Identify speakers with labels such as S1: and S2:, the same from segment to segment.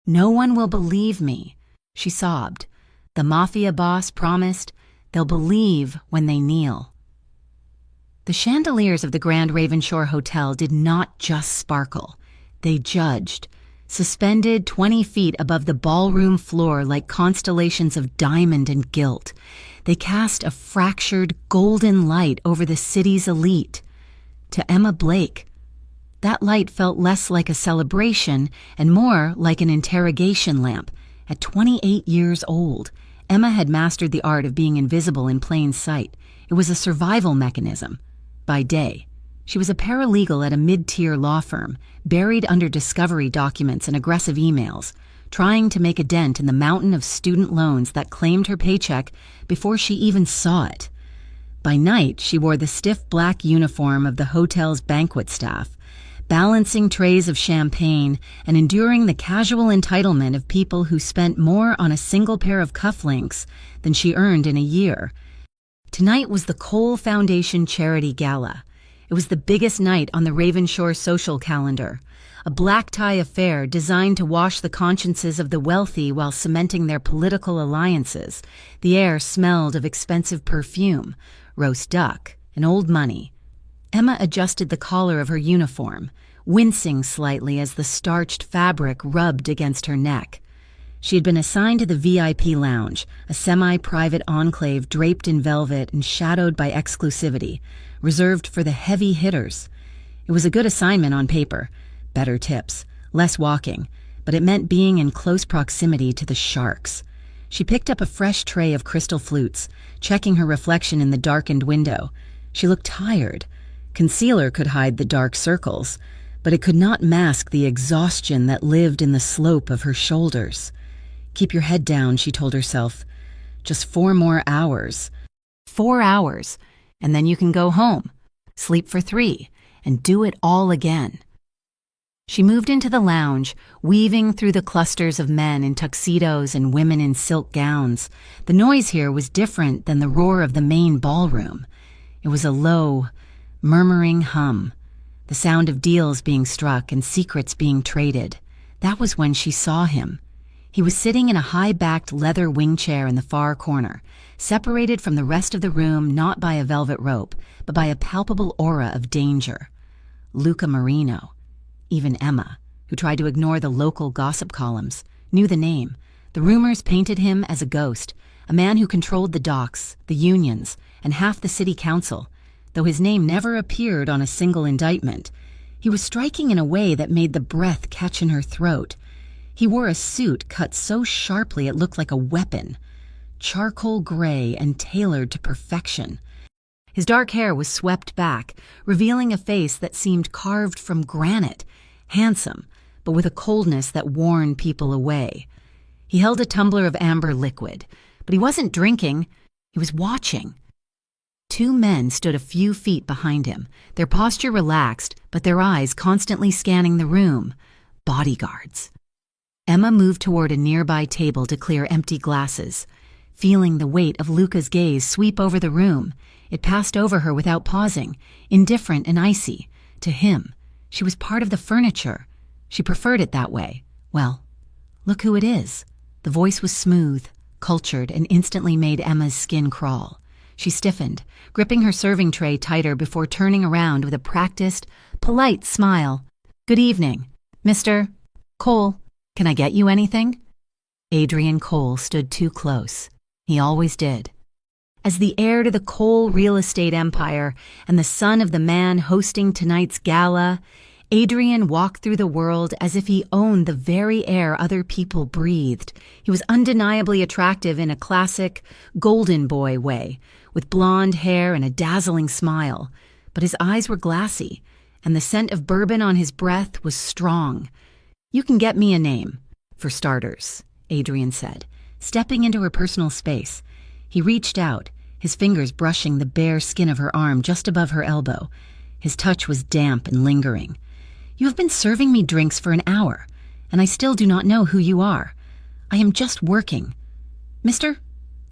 S1: "No one will believe me," she sobbed. "The Mafia boss promised they'll believe when they kneel." The chandeliers of the Grand Ravenshore Hotel did not just sparkle. They judged, suspended 20 feet above the ballroom floor like constellations of diamond and gilt. They cast a fractured golden light over the city's elite. To Emma Blake, that light felt less like a celebration and more like an interrogation lamp. At 28 years old, Emma had mastered the art of being invisible in plain sight. It was a survival mechanism. By day, she was a paralegal at a mid-tier law firm, buried under discovery documents and aggressive emails, trying to make a dent in the mountain of student loans that claimed her paycheck before she even saw it. By night, she wore the stiff black uniform of the hotel's banquet staff, balancing trays of champagne and enduring the casual entitlement of people who spent more on a single pair of cufflinks than she earned in a year. Tonight was the Cole Foundation Charity Gala. It was the biggest night on the Ravenshore social calendar, a black tie affair designed to wash the consciences of the wealthy while cementing their political alliances. The air smelled of expensive perfume, roast duck, and old money. Emma adjusted the collar of her uniform, wincing slightly as the starched fabric rubbed against her neck. She had been assigned to the VIP lounge, a semi-private enclave draped in velvet and shadowed by exclusivity, reserved for the heavy hitters. It was a good assignment on paper. Better tips, less walking, but it meant being in close proximity to the sharks. She picked up a fresh tray of crystal flutes, checking her reflection in the darkened window. She looked tired. Concealer could hide the dark circles, but it could not mask the exhaustion that lived in the slope of her shoulders. "Keep your head down," she told herself. "Just 4 more hours. 4 hours, and then you can go home, sleep for 3, and do it all again." She moved into the lounge, weaving through the clusters of men in tuxedos and women in silk gowns. The noise here was different than the roar of the main ballroom. It was a low, murmuring hum, the sound of deals being struck and secrets being traded. That was when she saw him. He was sitting in a high-backed leather wing chair in the far corner, separated from the rest of the room not by a velvet rope, but by a palpable aura of danger. Luca Marino. Even Emma, who tried to ignore the local gossip columns, knew the name. The rumors painted him as a ghost, a man who controlled the docks, the unions, and half the city council. Though his name never appeared on a single indictment, he was striking in a way that made the breath catch in her throat. He wore a suit cut so sharply it looked like a weapon, charcoal gray and tailored to perfection. His dark hair was swept back, revealing a face that seemed carved from granite, handsome, but with a coldness that warned people away. He held a tumbler of amber liquid, but he wasn't drinking, he was watching. 2 men stood a few feet behind him, their posture relaxed, but their eyes constantly scanning the room. Bodyguards. Emma moved toward a nearby table to clear empty glasses. Feeling the weight of Luca's gaze sweep over the room, it passed over her without pausing, indifferent and icy. To him, she was part of the furniture. She preferred it that way. "Well, look who it is." The voice was smooth, cultured, and instantly made Emma's skin crawl. She stiffened, gripping her serving tray tighter before turning around with a practiced, polite smile. "Good evening, Mr. Cole. Can I get you anything?" Adrian Cole stood too close. He always did. As the heir to the Cole real estate empire and the son of the man hosting tonight's gala, Adrian walked through the world as if he owned the very air other people breathed. He was undeniably attractive in a classic golden boy way, with blonde hair and a dazzling smile. But his eyes were glassy, and the scent of bourbon on his breath was strong. "You can get me a name, for starters," Adrian said, stepping into her personal space. He reached out, his fingers brushing the bare skin of her arm just above her elbow. His touch was damp and lingering. "You have been serving me drinks for an hour, and I still do not know who you are. I am just working." "Mr.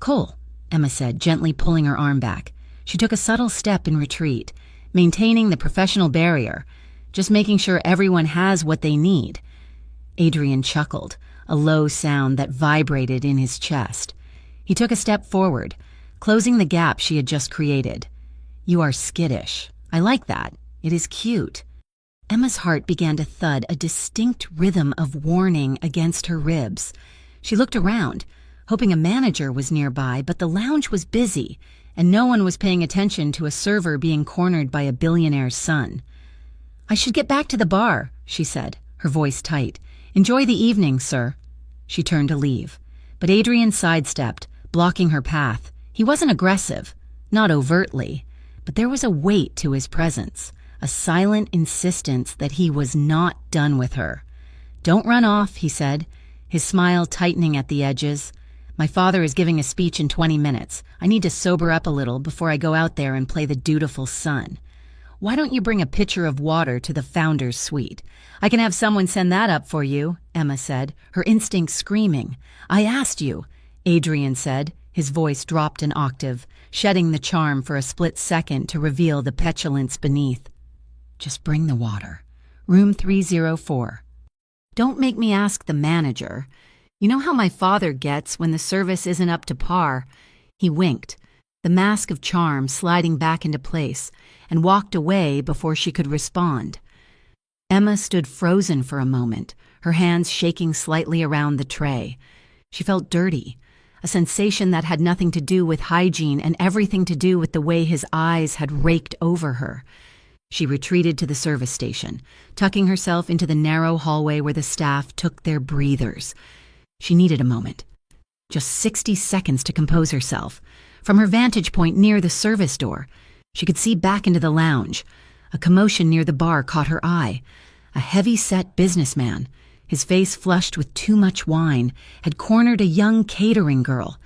S1: Cole," Emma said, gently pulling her arm back. She took a subtle step in retreat, maintaining the professional barrier, just making sure everyone has what they need. Adrian chuckled, a low sound that vibrated in his chest. He took a step forward, closing the gap she had just created. "You are skittish. I like that. It is cute." Emma's heart began to thud, a distinct rhythm of warning against her ribs. She looked around, hoping a manager was nearby, but the lounge was busy, and no one was paying attention to a server being cornered by a billionaire's son. "I should get back to the bar," she said, her voice tight. "Enjoy the evening, sir." She turned to leave, but Adrian sidestepped, blocking her path. He wasn't aggressive, not overtly, but there was a weight to his presence, a silent insistence that he was not done with her. "Don't run off," he said, his smile tightening at the edges. "My father is giving a speech in 20 minutes. I need to sober up a little before I go out there and play the dutiful son. Why don't you bring a pitcher of water to the founder's suite? I can have someone send that up for you," Emma said, her instinct screaming. "I asked you," Adrian said. His voice dropped an octave, shedding the charm for a split second to reveal the petulance beneath. "Just bring the water. Room 304. Don't make me ask the manager. You know how my father gets when the service isn't up to par." He winked, the mask of charm sliding back into place, and walked away before she could respond. Emma stood frozen for a moment, her hands shaking slightly around the tray. She felt dirty, a sensation that had nothing to do with hygiene and everything to do with the way his eyes had raked over her. She retreated to the service station, tucking herself into the narrow hallway where the staff took their breathers. She needed a moment. Just 60 seconds to compose herself. From her vantage point near the service door, she could see back into the lounge. A commotion near the bar caught her eye. A heavy-set businessman, his face flushed with too much wine, had cornered a young catering girl.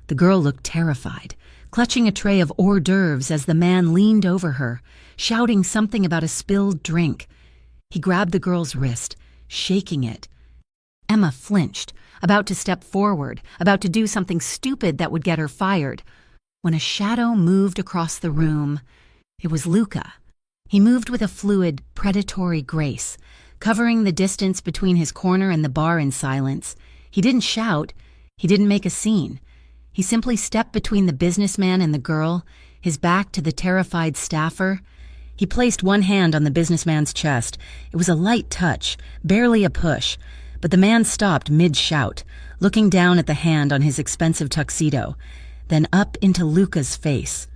S1: The girl looked terrified, clutching a tray of hors d'oeuvres as the man leaned over her, shouting something about a spilled drink. He grabbed the girl's wrist, shaking it. Emma flinched, about to step forward, about to do something stupid that would get her fired, when a shadow moved across the room. It was Luca. He moved with a fluid, predatory grace, covering the distance between his corner and the bar in silence. He didn't shout. He didn't make a scene. He simply stepped between the businessman and the girl, his back to the terrified staffer. He placed one hand on the businessman's chest. It was a light touch, barely a push, but the man stopped mid-shout, looking down at the hand on his expensive tuxedo, then up into Luca's face.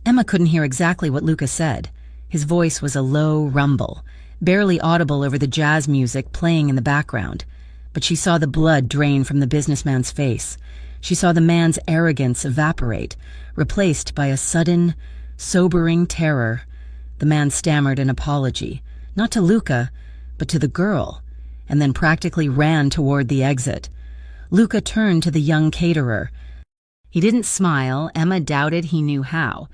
S1: Emma couldn't hear exactly what Luca said. His voice was a low rumble, barely audible over the jazz music playing in the background, but she saw the blood drain from the businessman's face. She saw the man's arrogance evaporate, replaced by a sudden, sobering terror. The man stammered an apology, not to Luca, but to the girl, and then practically ran toward the exit. Luca turned to the young caterer. He didn't smile. Emma doubted he knew how,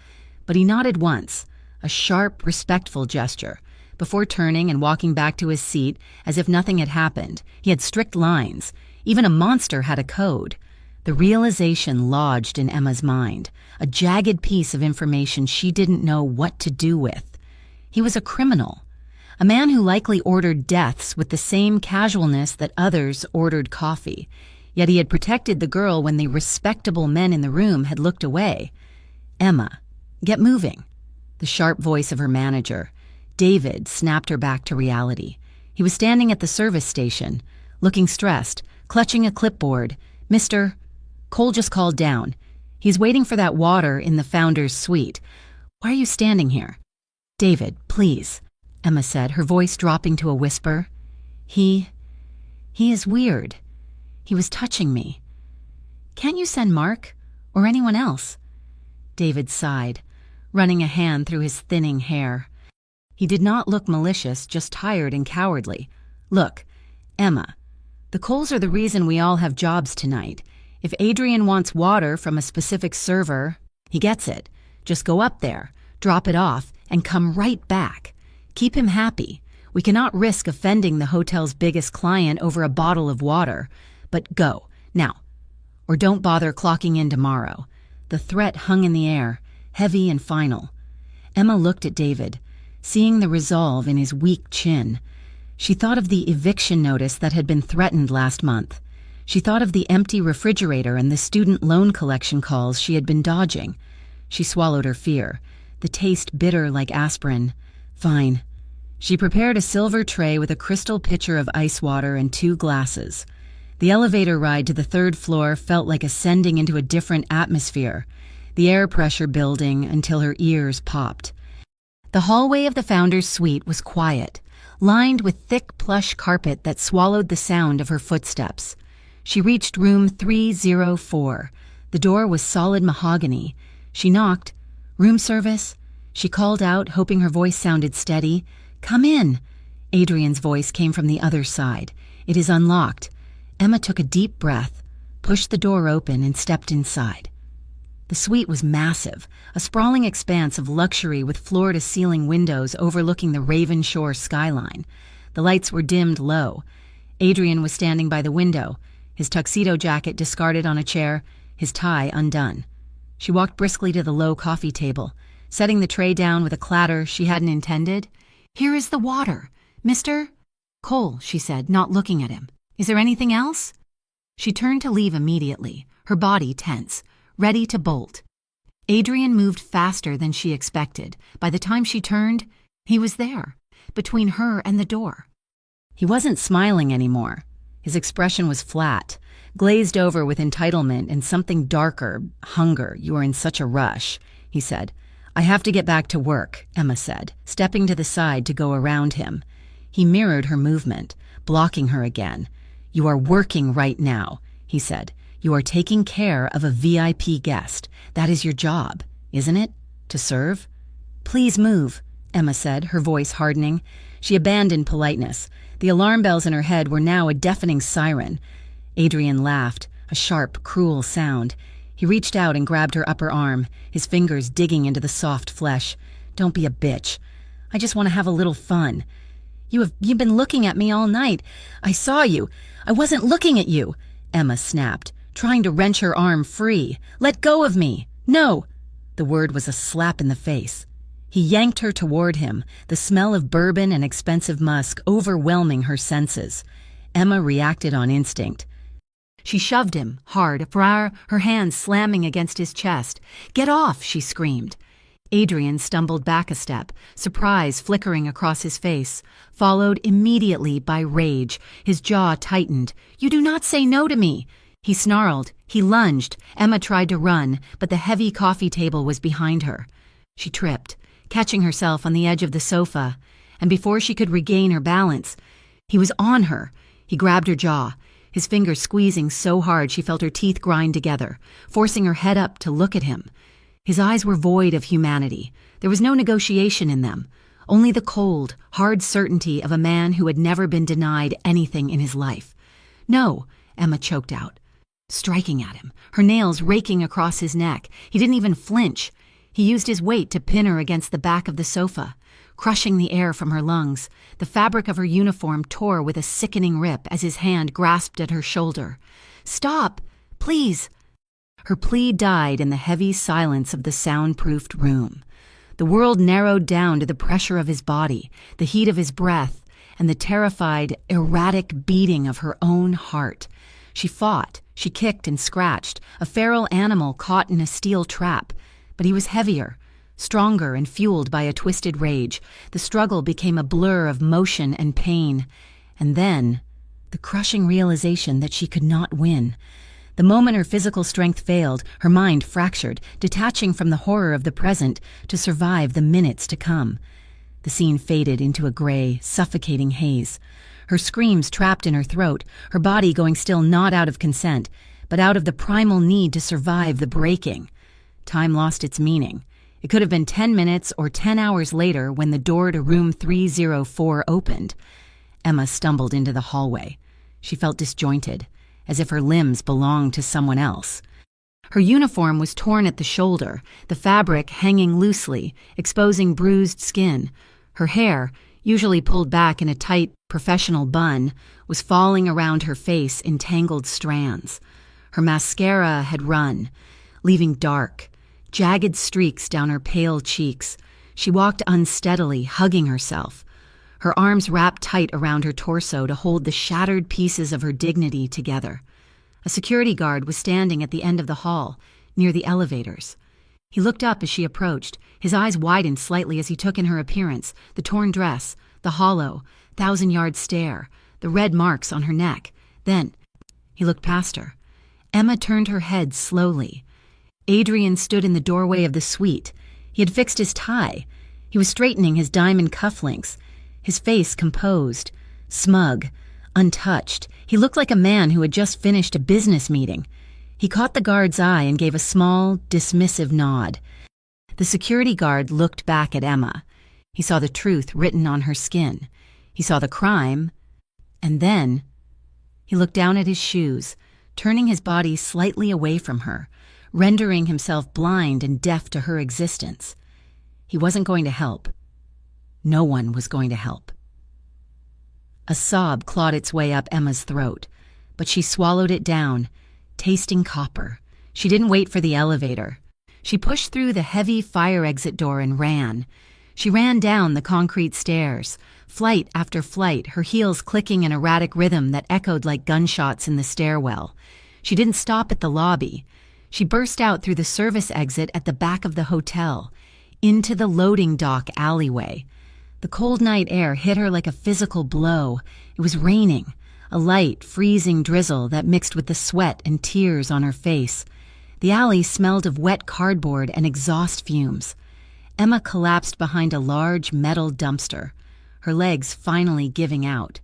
S1: but he nodded once, a sharp, respectful gesture, before turning and walking back to his seat as if nothing had happened. He had strict lines. Even a monster had a code. The realization lodged in Emma's mind, a jagged piece of information she didn't know what to do with. He was a criminal, a man who likely ordered deaths with the same casualness that others ordered coffee. Yet he had protected the girl when the respectable men in the room had looked away. "Emma, get moving." The sharp voice of her manager, David, snapped her back to reality. He was standing at the service station, looking stressed, clutching a clipboard. "Mr. Cole just called down. He's waiting for that water in the founder's suite. Why are you standing here?" "David, please," Emma said, her voice dropping to a whisper. He is weird. He was touching me. Can't you send Mark or anyone else?" David sighed, running a hand through his thinning hair. He did not look malicious, just tired and cowardly. "Look, Emma, the Coles are the reason we all have jobs tonight. If Adrian wants water from a specific server, he gets it. Just go up there, drop it off, and come right back. Keep him happy. We cannot risk offending the hotel's biggest client over a bottle of water. But go, now. Or don't bother clocking in tomorrow." The threat hung in the air, heavy and final. Emma looked at David, seeing the resolve in his weak chin. She thought of the eviction notice that had been threatened last month. She thought of the empty refrigerator and the student loan collection calls she had been dodging. She swallowed her fear, the taste bitter like aspirin. Fine. She prepared a silver tray with a crystal pitcher of ice water and 2 glasses. The elevator ride to the 3rd floor felt like ascending into a different atmosphere, the air pressure building until her ears popped. The hallway of the founder's suite was quiet, lined with thick plush carpet that swallowed the sound of her footsteps. She reached room 304. The door was solid mahogany. She knocked. "Room service?" She called out, hoping her voice sounded steady. "Come in." Adrian's voice came from the other side. "It is unlocked." Emma took a deep breath, pushed the door open, and stepped inside. The suite was massive, a sprawling expanse of luxury with floor-to-ceiling windows overlooking the Raven Shore skyline. The lights were dimmed low. Adrian was standing by the window, his tuxedo jacket discarded on a chair, his tie undone. She walked briskly to the low coffee table, setting the tray down with a clatter she hadn't intended. "Here is the water, Mr. Cole," she said, not looking at him. "Is there anything else?" She turned to leave immediately, her body tense, ready to bolt. Adrian moved faster than she expected. By the time she turned, he was there, between her and the door. He wasn't smiling anymore. His expression was flat, glazed over with entitlement and something darker, hunger. "You are in such a rush," he said. "I have to get back to work," Emma said, stepping to the side to go around him. He mirrored her movement, blocking her again. "You are working right now," he said. "You are taking care of a VIP guest. That is your job, isn't it? To serve?" "Please move," Emma said, her voice hardening. She abandoned politeness. The alarm bells in her head were now a deafening siren. Adrian laughed, a sharp, cruel sound. He reached out and grabbed her upper arm, his fingers digging into the soft flesh. "Don't be a bitch. I just want to have a little fun. You've been looking at me all night. I saw you. I wasn't looking at you," Emma snapped, trying to wrench her arm free. "Let go of me. No." The word was a slap in the face. He yanked her toward him, the smell of bourbon and expensive musk overwhelming her senses. Emma reacted on instinct. She shoved him, hard, her hands slamming against his chest. "Get off!" she screamed. Adrian stumbled back a step, surprise flickering across his face, followed immediately by rage. His jaw tightened. "You do not say no to me!" He snarled. He lunged. Emma tried to run, but the heavy coffee table was behind her. She tripped, catching herself on the edge of the sofa, and before she could regain her balance, he was on her. He grabbed her jaw, his fingers squeezing so hard she felt her teeth grind together, forcing her head up to look at him. His eyes were void of humanity. There was no negotiation in them, only the cold, hard certainty of a man who had never been denied anything in his life. "No," Emma choked out, striking at him, her nails raking across his neck. He didn't even flinch. He used his weight to pin her against the back of the sofa, crushing the air from her lungs. The fabric of her uniform tore with a sickening rip as his hand grasped at her shoulder. "Stop! Please!" Her plea died in the heavy silence of the soundproofed room. The world narrowed down to the pressure of his body, the heat of his breath, and the terrified, erratic beating of her own heart. She fought, she kicked and scratched, a feral animal caught in a steel trap. But he was heavier, stronger and fueled by a twisted rage. The struggle became a blur of motion and pain. And then, the crushing realization that she could not win. The moment her physical strength failed, her mind fractured, detaching from the horror of the present to survive the minutes to come. The scene faded into a gray, suffocating haze. Her screams trapped in her throat, her body going still not out of consent, but out of the primal need to survive the breaking. Time lost its meaning. It could have been 10 minutes or 10 hours later when the door to room 304 opened. Emma stumbled into the hallway. She felt disjointed, as if her limbs belonged to someone else. Her uniform was torn at the shoulder, the fabric hanging loosely, exposing bruised skin. Her hair, usually pulled back in a tight, professional bun, was falling around her face in tangled strands. Her mascara had run, leaving dark, jagged streaks down her pale cheeks. She walked unsteadily, hugging herself. her arms wrapped tight around her torso to hold the shattered pieces of her dignity together. A security guard was standing at the end of the hall, near the elevators. He looked up as she approached. His eyes widened slightly as he took in her appearance, the torn dress, the hollow, 1,000-yard stare, the red marks on her neck. Then he looked past her. Emma turned her head slowly. Adrian stood in the doorway of the suite. He had fixed his tie. He was straightening his diamond cufflinks, his face composed, smug, untouched. He looked like a man who had just finished a business meeting. He caught the guard's eye and gave a small, dismissive nod. The security guard looked back at Emma. He saw the truth written on her skin. He saw the crime, and then he looked down at his shoes, turning his body slightly away from her, rendering himself blind and deaf to her existence. He wasn't going to help. No one was going to help. A sob clawed its way up Emma's throat, but she swallowed it down, tasting copper. She didn't wait for the elevator. She pushed through the heavy fire exit door and ran. She ran down the concrete stairs, flight after flight, her heels clicking an erratic rhythm that echoed like gunshots in the stairwell. She didn't stop at the lobby. She burst out through the service exit at the back of the hotel, into the loading dock alleyway. The cold night air hit her like a physical blow. It was raining, a light, freezing drizzle that mixed with the sweat and tears on her face. The alley smelled of wet cardboard and exhaust fumes. Emma collapsed behind a large metal dumpster, her legs finally giving out.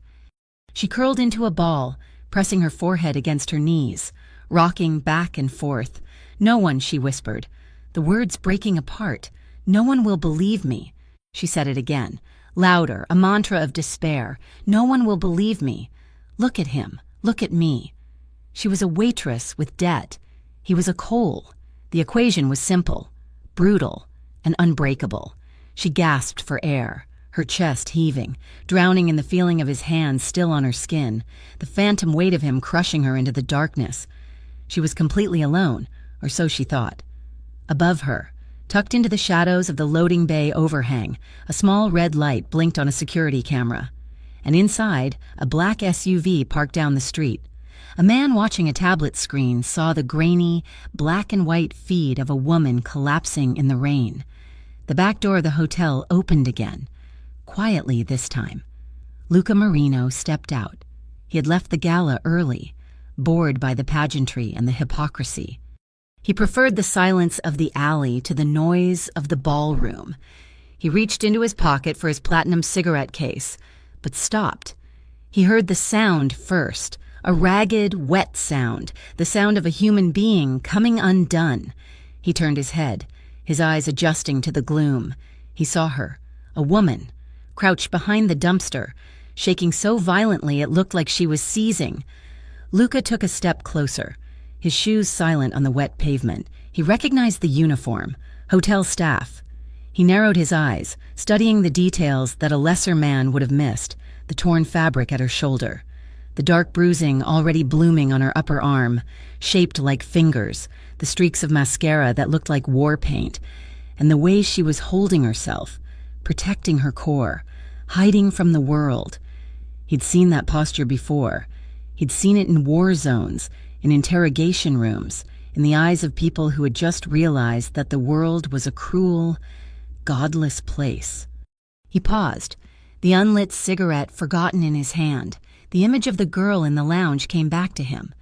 S1: She curled into a ball, pressing her forehead against her knees, rocking back and forth. "No one," she whispered, the words breaking apart. "No one will believe me." She said it again, louder, a mantra of despair. "No one will believe me. Look at him. Look at me." She was a waitress with debt. He was a coal. The equation was simple, brutal, and unbreakable. She gasped for air, her chest heaving, drowning in the feeling of his hands still on her skin, the phantom weight of him crushing her into the darkness. She was completely alone, or so she thought. Above her, tucked into the shadows of the loading bay overhang, a small red light blinked on a security camera. And inside, a black SUV parked down the street. A man watching a tablet screen saw the grainy, black and white feed of a woman collapsing in the rain. The back door of the hotel opened again, quietly this time. Luca Marino stepped out. He had left the gala early, bored by the pageantry and the hypocrisy. He preferred the silence of the alley to the noise of the ballroom. He reached into his pocket for his platinum cigarette case, but stopped. He heard the sound first, a ragged, wet sound, the sound of a human being coming undone. He turned his head, his eyes adjusting to the gloom. He saw her, a woman, crouched behind the dumpster, shaking so violently it looked like she was seizing. Luca took a step closer, his shoes silent on the wet pavement. He recognized the uniform, hotel staff. He narrowed his eyes, studying the details that a lesser man would have missed, the torn fabric at her shoulder, the dark bruising already blooming on her upper arm, shaped like fingers, the streaks of mascara that looked like war paint, and the way she was holding herself, protecting her core, hiding from the world. He'd seen that posture before. He'd seen it in war zones, in interrogation rooms, in the eyes of people who had just realized that the world was a cruel, godless place. He paused, the unlit cigarette forgotten in his hand. The image of the girl in the lounge came back to him,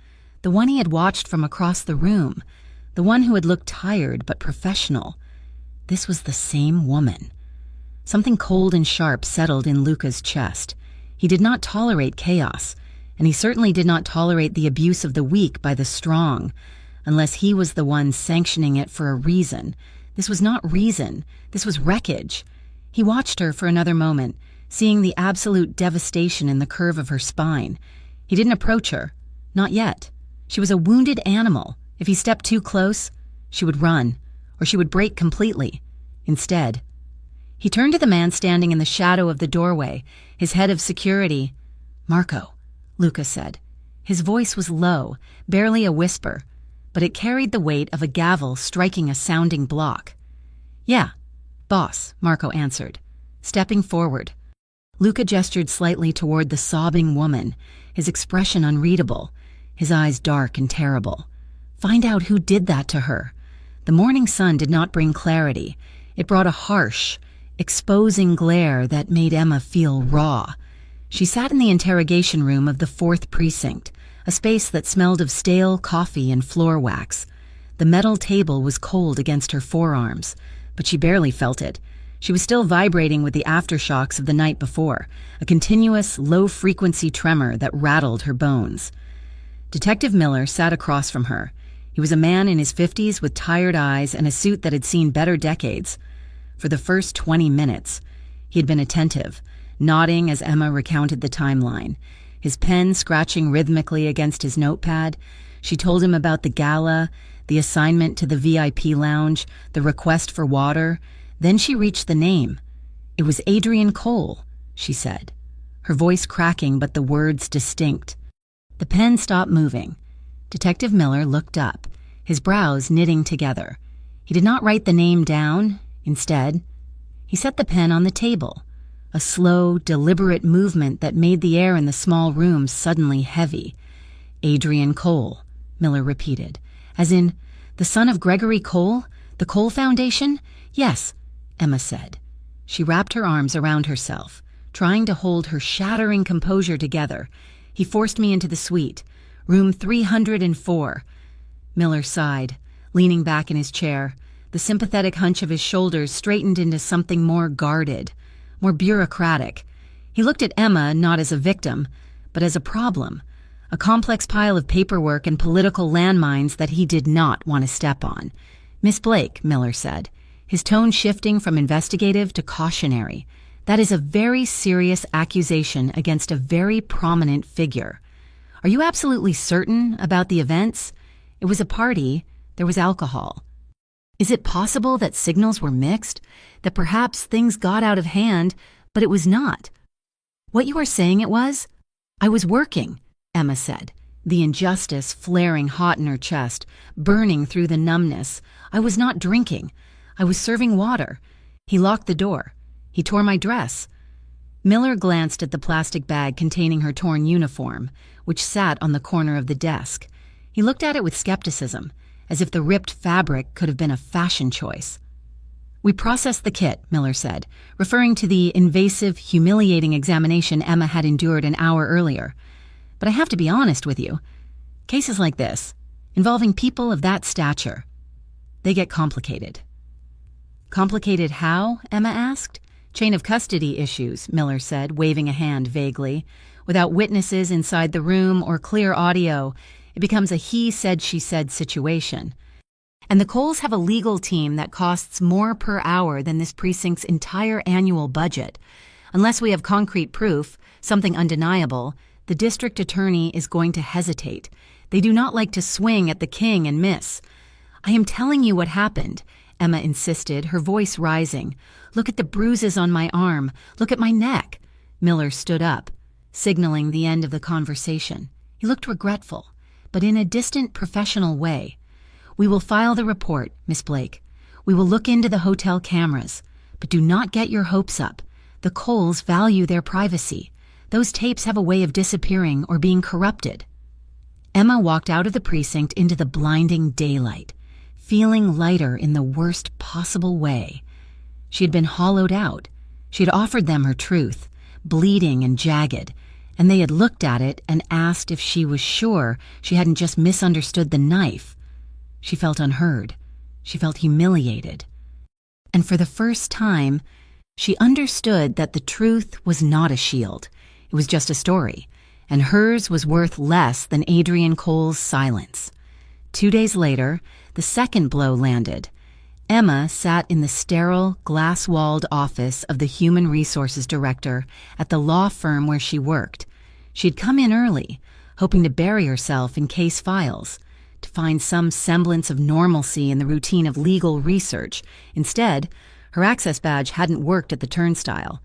S1: the one he had watched from across the room, the one who had looked tired but professional. This was the same woman. Something cold and sharp settled in Luca's chest. He did not tolerate chaos, and he certainly did not tolerate the abuse of the weak by the strong, unless he was the one sanctioning it for a reason. This was not reason. This was wreckage. He watched her for another moment, seeing the absolute devastation in the curve of her spine. He didn't approach her. Not yet. She was a wounded animal. If he stepped too close, she would run, or she would break completely. Instead, he turned to the man standing in the shadow of the doorway, his head of security. "Marco," Luca said. His voice was low, barely a whisper, but it carried the weight of a gavel striking a sounding block. "Yeah, boss," Marco answered, stepping forward. Luca gestured slightly toward the sobbing woman, his expression unreadable, his eyes dark and terrible. Find out who did that to her. The morning sun did not bring clarity. It brought a harsh, exposing glare that made Emma feel raw. She sat in the interrogation room of the 4th Precinct, a space that smelled of stale coffee and floor wax. The metal table was cold against her forearms, but she barely felt it. She was still vibrating with the aftershocks of the night before, a continuous, low-frequency tremor that rattled her bones. Detective Miller sat across from her. He was a man in his 50s with tired eyes and a suit that had seen better decades. For the first 20 minutes, he had been attentive, nodding as Emma recounted the timeline. His pen scratching rhythmically against his notepad. She told him about the gala, the assignment to the VIP lounge, the request for water. Then she reached the name. It was Adrian Cole, she said, her voice cracking but the words distinct. The pen stopped moving. Detective Miller looked up, his brows knitting together. He did not write the name down. Instead, he set the pen on the table, a slow, deliberate movement that made the air in the small room suddenly heavy. Adrian Cole, Miller repeated, as in, the son of Gregory Cole, the Cole Foundation? Yes, Emma said. She wrapped her arms around herself, trying to hold her shattering composure together. He forced me into the suite, room 304. Miller sighed, leaning back in his chair. The sympathetic hunch of his shoulders straightened into something more guarded, more bureaucratic. He looked at Emma not as a victim, but as a problem, a complex pile of paperwork and political landmines that he did not want to step on. Miss Blake, Miller said, his tone shifting from investigative to cautionary. That is a very serious accusation against a very prominent figure. Are you absolutely certain about the events? It was a party. There was alcohol. Is it possible that signals were mixed? That perhaps things got out of hand, but it was not? What you are saying it was? I was working, Emma said, the injustice flaring hot in her chest, burning through the numbness. I was not drinking. I was serving water. He locked the door. He tore my dress. Miller glanced at the plastic bag containing her torn uniform, which sat on the corner of the desk. He looked at it with skepticism, as if the ripped fabric could have been a fashion choice. We processed the kit, Miller said, referring to the invasive, humiliating examination Emma had endured an hour earlier. But I have to be honest with you. Cases like this, involving people of that stature, they get complicated. Complicated how? Emma asked. Chain of custody issues, Miller said, waving a hand vaguely. Without witnesses inside the room or clear audio, it becomes a he said, she said situation. And the Coles have a legal team that costs more per hour than this precinct's entire annual budget. Unless we have concrete proof, something undeniable, the district attorney is going to hesitate. They do not like to swing at the king and miss. I am telling you what happened, Emma insisted, her voice rising. Look at the bruises on my arm. Look at my neck. Miller stood up, signaling the end of the conversation. He looked regretful, but in a distant professional way. We will file the report, Miss Blake. We will look into the hotel cameras, but do not get your hopes up. The Coles value their privacy. Those tapes have a way of disappearing or being corrupted. Emma walked out of the precinct into the blinding daylight, feeling lighter in the worst possible way. She had been hollowed out. She had offered them her truth, bleeding and jagged, and they had looked at it and asked if she was sure she hadn't just misunderstood the knife. She felt unheard. She felt humiliated. And for the first time, she understood that the truth was not a shield. It was just a story, and hers was worth less than Adrian Cole's silence. 2 days later, the second blow landed. Emma sat in the sterile, glass-walled office of the human resources director at the law firm where she worked. She had come in early, hoping to bury herself in case files, to find some semblance of normalcy in the routine of legal research. Instead, her access badge hadn't worked at the turnstile.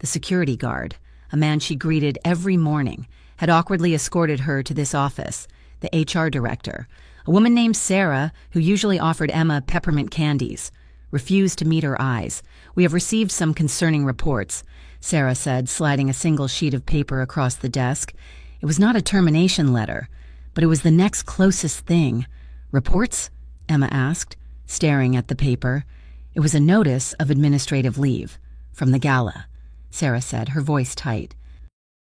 S1: The security guard, a man she greeted every morning, had awkwardly escorted her to this office. The HR director, a woman named Sarah, who usually offered Emma peppermint candies, refused to meet her eyes. We have received some concerning reports. Sarah said, sliding a single sheet of paper across the desk. It was not a termination letter, but it was the next closest thing. Reports? Emma asked, staring at the paper. It was a notice of administrative leave. From the gala, Sarah said, her voice tight.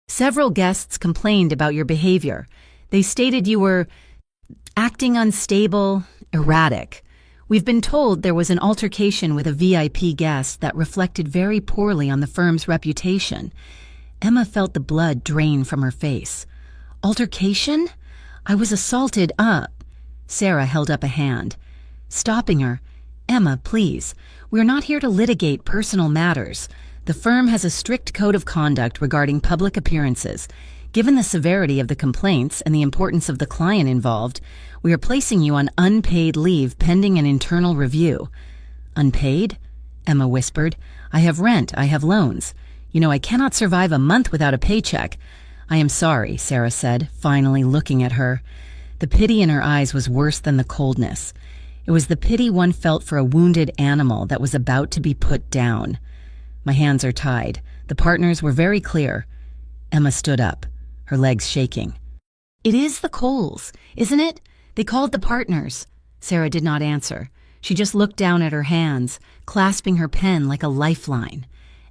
S1: Several guests complained about your behavior. They stated you were acting unstable, erratic. We've been told there was an altercation with a VIP guest that reflected very poorly on the firm's reputation. Emma felt the blood drain from her face. Altercation? I was assaulted up. Sarah held up a hand, stopping her. Emma, please. We're not here to litigate personal matters. The firm has a strict code of conduct regarding public appearances. Given the severity of the complaints and the importance of the client involved, we are placing you on unpaid leave pending an internal review. Unpaid? Emma whispered. I have rent, I have loans. You know, I cannot survive a month without a paycheck. I am sorry, Sarah said, finally looking at her. The pity in her eyes was worse than the coldness. It was the pity one felt for a wounded animal that was about to be put down. My hands are tied. The partners were very clear. Emma stood up, her legs shaking. It is the Coles, isn't it? They called the partners. Sarah did not answer. She just looked down at her hands, clasping her pen like a lifeline.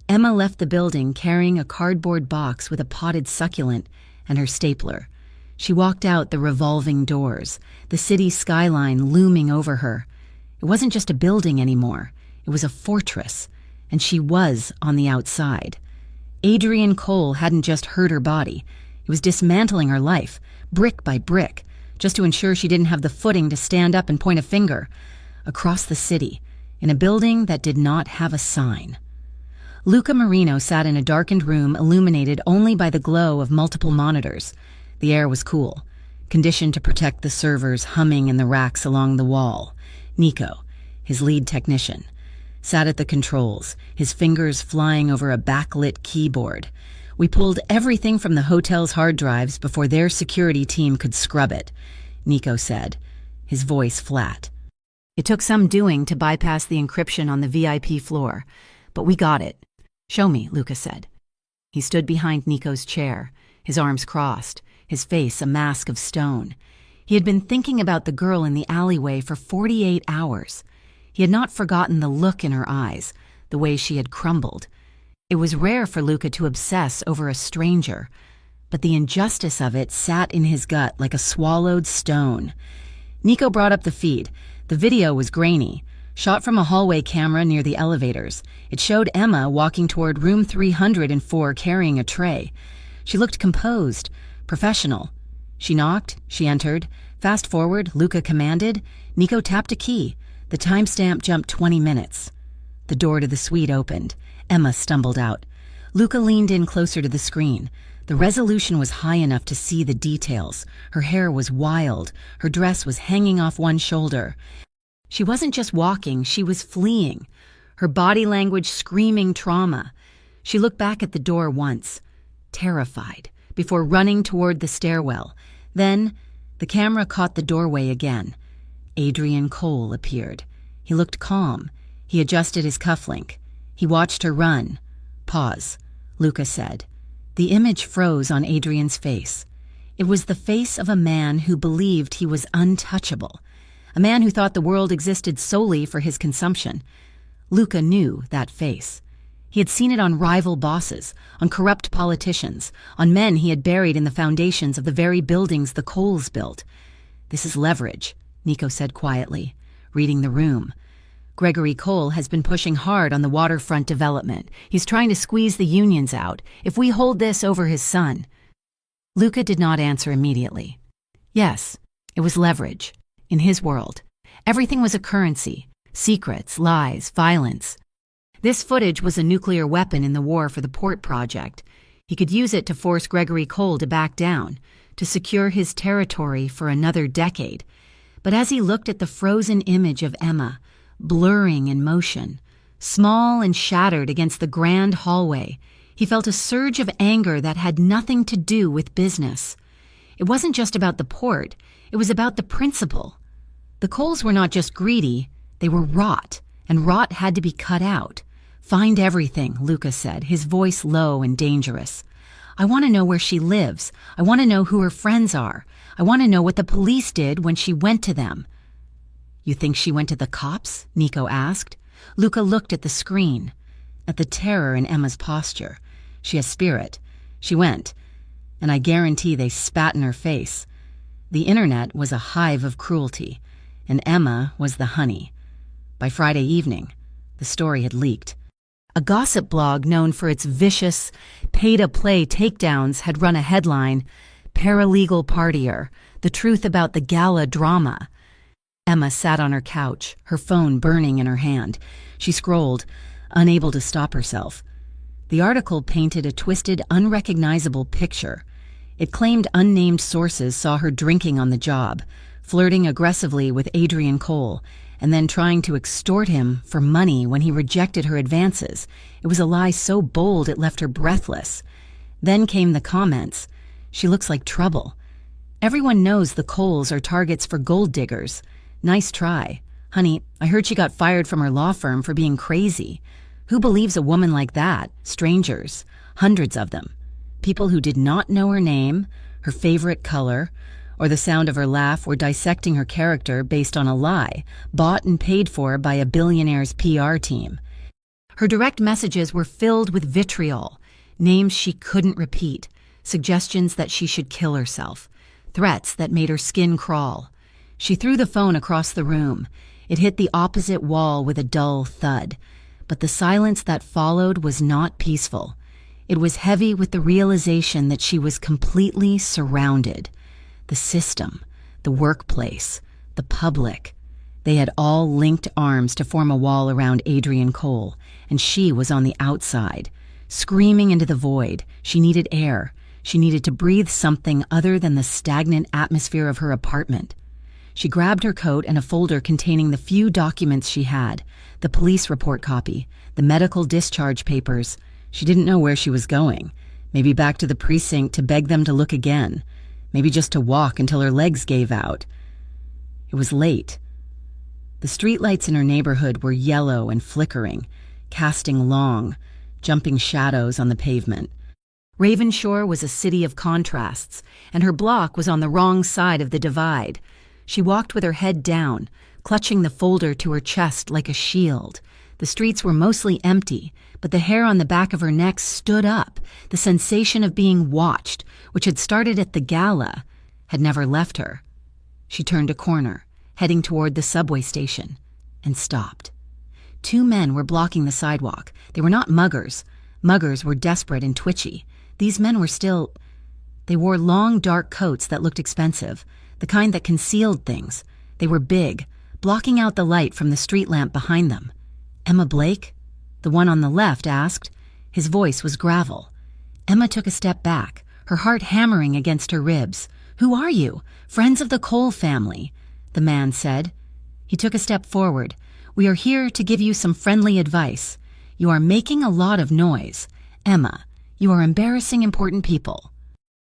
S1: Emma left the building carrying a cardboard box with a potted succulent and her stapler. She walked out the revolving doors, the city skyline looming over her. It wasn't just a building anymore. It was a fortress, and she was on the outside. Adrian Cole hadn't just hurt her body. He was dismantling her life, brick by brick, just to ensure she didn't have the footing to stand up and point a finger. Across the city, in a building that did not have a sign. Luca Marino sat in a darkened room illuminated only by the glow of multiple monitors. The air was cool, conditioned to protect the servers humming in the racks along the wall. Nico, his lead technician, sat at the controls, his fingers flying over a backlit keyboard. We pulled everything from the hotel's hard drives before their security team could scrub it, Nico said, his voice flat. It took some doing to bypass the encryption on the VIP floor, but we got it. Show me, Luca said. He stood behind Nico's chair, his arms crossed, his face a mask of stone. He had been thinking about the girl in the alleyway for 48 hours. He had not forgotten the look in her eyes, the way she had crumbled. It was rare for Luca to obsess over a stranger, but the injustice of it sat in his gut like a swallowed stone. Nico brought up the feed. The video was grainy, shot from a hallway camera near the elevators. It showed Emma walking toward room 304 carrying a tray. She looked composed, professional. She knocked, she entered. Fast forward, Luca commanded. Nico tapped a key. The timestamp jumped 20 minutes. The door to the suite opened. Emma stumbled out. Luca leaned in closer to the screen. The resolution was high enough to see the details. Her hair was wild. Her dress was hanging off one shoulder. She wasn't just walking, she was fleeing. Her body language screaming trauma. She looked back at the door once, terrified, before running toward the stairwell. Then, the camera caught the doorway again. Adrian Cole appeared. He looked calm. He adjusted his cufflink. He watched her run. Pause, Luca said. The image froze on Adrian's face. It was the face of a man who believed he was untouchable. A man who thought the world existed solely for his consumption. Luca knew that face. He had seen it on rival bosses, on corrupt politicians, on men he had buried in the foundations of the very buildings the Coles built. This is leverage, Nico said quietly, reading the room. Gregory Cole has been pushing hard on the waterfront development. He's trying to squeeze the unions out. If we hold this over his son. Luca did not answer immediately. Yes, it was leverage. In his world, everything was a currency. Secrets, lies, violence. This footage was a nuclear weapon in the war for the port project. He could use it to force Gregory Cole to back down, to secure his territory for another decade. But as he looked at the frozen image of Emma, blurring in motion, small and shattered against the grand hallway, he felt a surge of anger that had nothing to do with business. It wasn't just about the port, it was about the principle. The Coles were not just greedy, they were rot, and rot had to be cut out. Find everything, Luca said, his voice low and dangerous. I want to know where she lives. I want to know who her friends are. I want to know what the police did when she went to them. You think she went to the cops? Nico asked. Luca looked at the screen, at the terror in Emma's posture. She has spirit. She went, and I guarantee they spat in her face. The internet was a hive of cruelty, and Emma was the honey. By Friday evening, the story had leaked. A gossip blog known for its vicious, pay-to-play takedowns had run a headline, "Paralegal Partier, the truth about the gala drama." Emma sat on her couch, her phone burning in her hand. She scrolled, unable to stop herself. The article painted a twisted, unrecognizable picture. It claimed unnamed sources saw her drinking on the job, flirting aggressively with Adrian Cole, and then trying to extort him for money when he rejected her advances. It was a lie so bold it left her breathless. Then came the comments. She looks like trouble. Everyone knows the Coles are targets for gold diggers. Nice try. Honey, I heard she got fired from her law firm for being crazy. Who believes a woman like that? Strangers. Hundreds of them. People who did not know her name, her favorite color, or the sound of her laugh were dissecting her character based on a lie, bought and paid for by a billionaire's PR team. Her direct messages were filled with vitriol, names she couldn't repeat, suggestions that she should kill herself, threats that made her skin crawl. She threw the phone across the room. It hit the opposite wall with a dull thud. But the silence that followed was not peaceful. It was heavy with the realization that she was completely surrounded. The system, the workplace, the public. They had all linked arms to form a wall around Adrian Cole, and she was on the outside, screaming into the void. She needed air. She needed to breathe something other than the stagnant atmosphere of her apartment. She grabbed her coat and a folder containing the few documents she had, the police report copy, the medical discharge papers. She didn't know where she was going. Maybe back to the precinct to beg them to look again. Maybe just to walk until her legs gave out. It was late. The streetlights in her neighborhood were yellow and flickering, casting long, jumping shadows on the pavement. Ravenshore was a city of contrasts, and her block was on the wrong side of the divide. She walked with her head down, clutching the folder to her chest like a shield. The streets were mostly empty, but the hair on the back of her neck stood up. The sensation of being watched, which had started at the gala, had never left her. She turned a corner, heading toward the subway station, and stopped. 2 men were blocking the sidewalk. They were not muggers. Muggers were desperate and twitchy. These men were still... They wore long, dark coats that looked expensive, the kind that concealed things. They were big, blocking out the light from the street lamp behind them. Emma Blake? The one on the left asked. His voice was gravel. Emma took a step back, her heart hammering against her ribs. "Who are you? Friends of the Cole family," the man said. He took a step forward. "We are here to give you some friendly advice. You are making a lot of noise. Emma, you are embarrassing important people."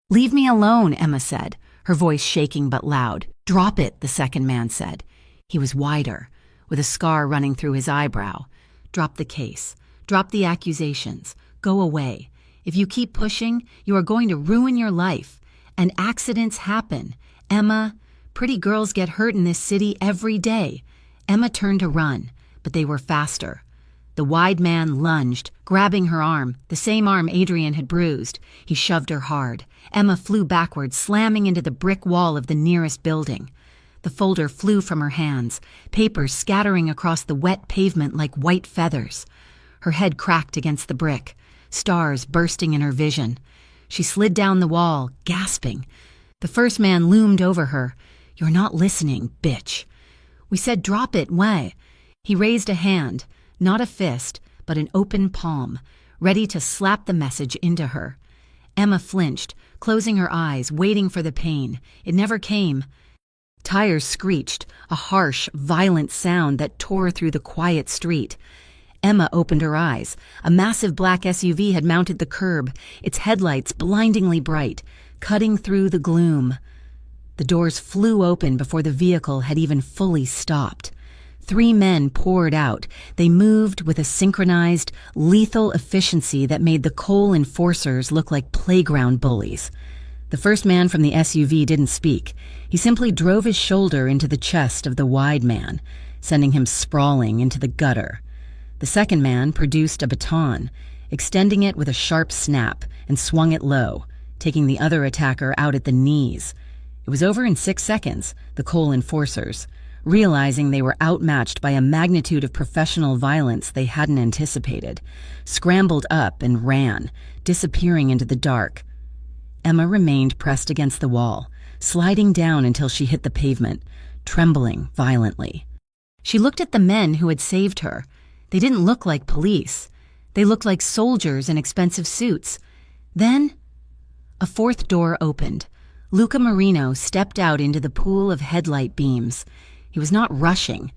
S1: "Leave me alone," Emma said, her voice shaking but loud. "Drop it," the second man said. He was wider, with a scar running through his eyebrow. "Drop the case. Drop the accusations. Go away. If you keep pushing, you are going to ruin your life. And accidents happen. Emma, pretty girls get hurt in this city every day." Emma turned to run, but they were faster. The wide man lunged, grabbing her arm, the same arm Adrian had bruised. He shoved her hard. Emma flew backward, slamming into the brick wall of the nearest building. The folder flew from her hands, papers scattering across the wet pavement like white feathers. Her head cracked against the brick, stars bursting in her vision. She slid down the wall, gasping. The first man loomed over her. "You're not listening, bitch." "We said drop it, why?" He raised a hand, not a fist, but an open palm, ready to slap the message into her. Emma flinched, closing her eyes, waiting for the pain. It never came. Tires screeched, a harsh, violent sound that tore through the quiet street. Emma opened her eyes. A massive black SUV had mounted the curb, its headlights blindingly bright, cutting through the gloom. The doors flew open before the vehicle had even fully stopped. 3 men poured out. They moved with a synchronized, lethal efficiency that made the Cole enforcers look like playground bullies. The first man from the SUV didn't speak. He simply drove his shoulder into the chest of the wide man, sending him sprawling into the gutter. The second man produced a baton, extending it with a sharp snap, and swung it low, taking the other attacker out at the knees. It was over in 6 seconds, the Cole enforcers, realizing they were outmatched by a magnitude of professional violence they hadn't anticipated, scrambled up and ran, disappearing into the dark. Emma remained pressed against the wall, sliding down until she hit the pavement, trembling violently. She looked at the men who had saved her. They didn't look like police. They looked like soldiers in expensive suits. Then, a fourth door opened. Luca Marino stepped out into the pool of headlight beams. He was not rushing.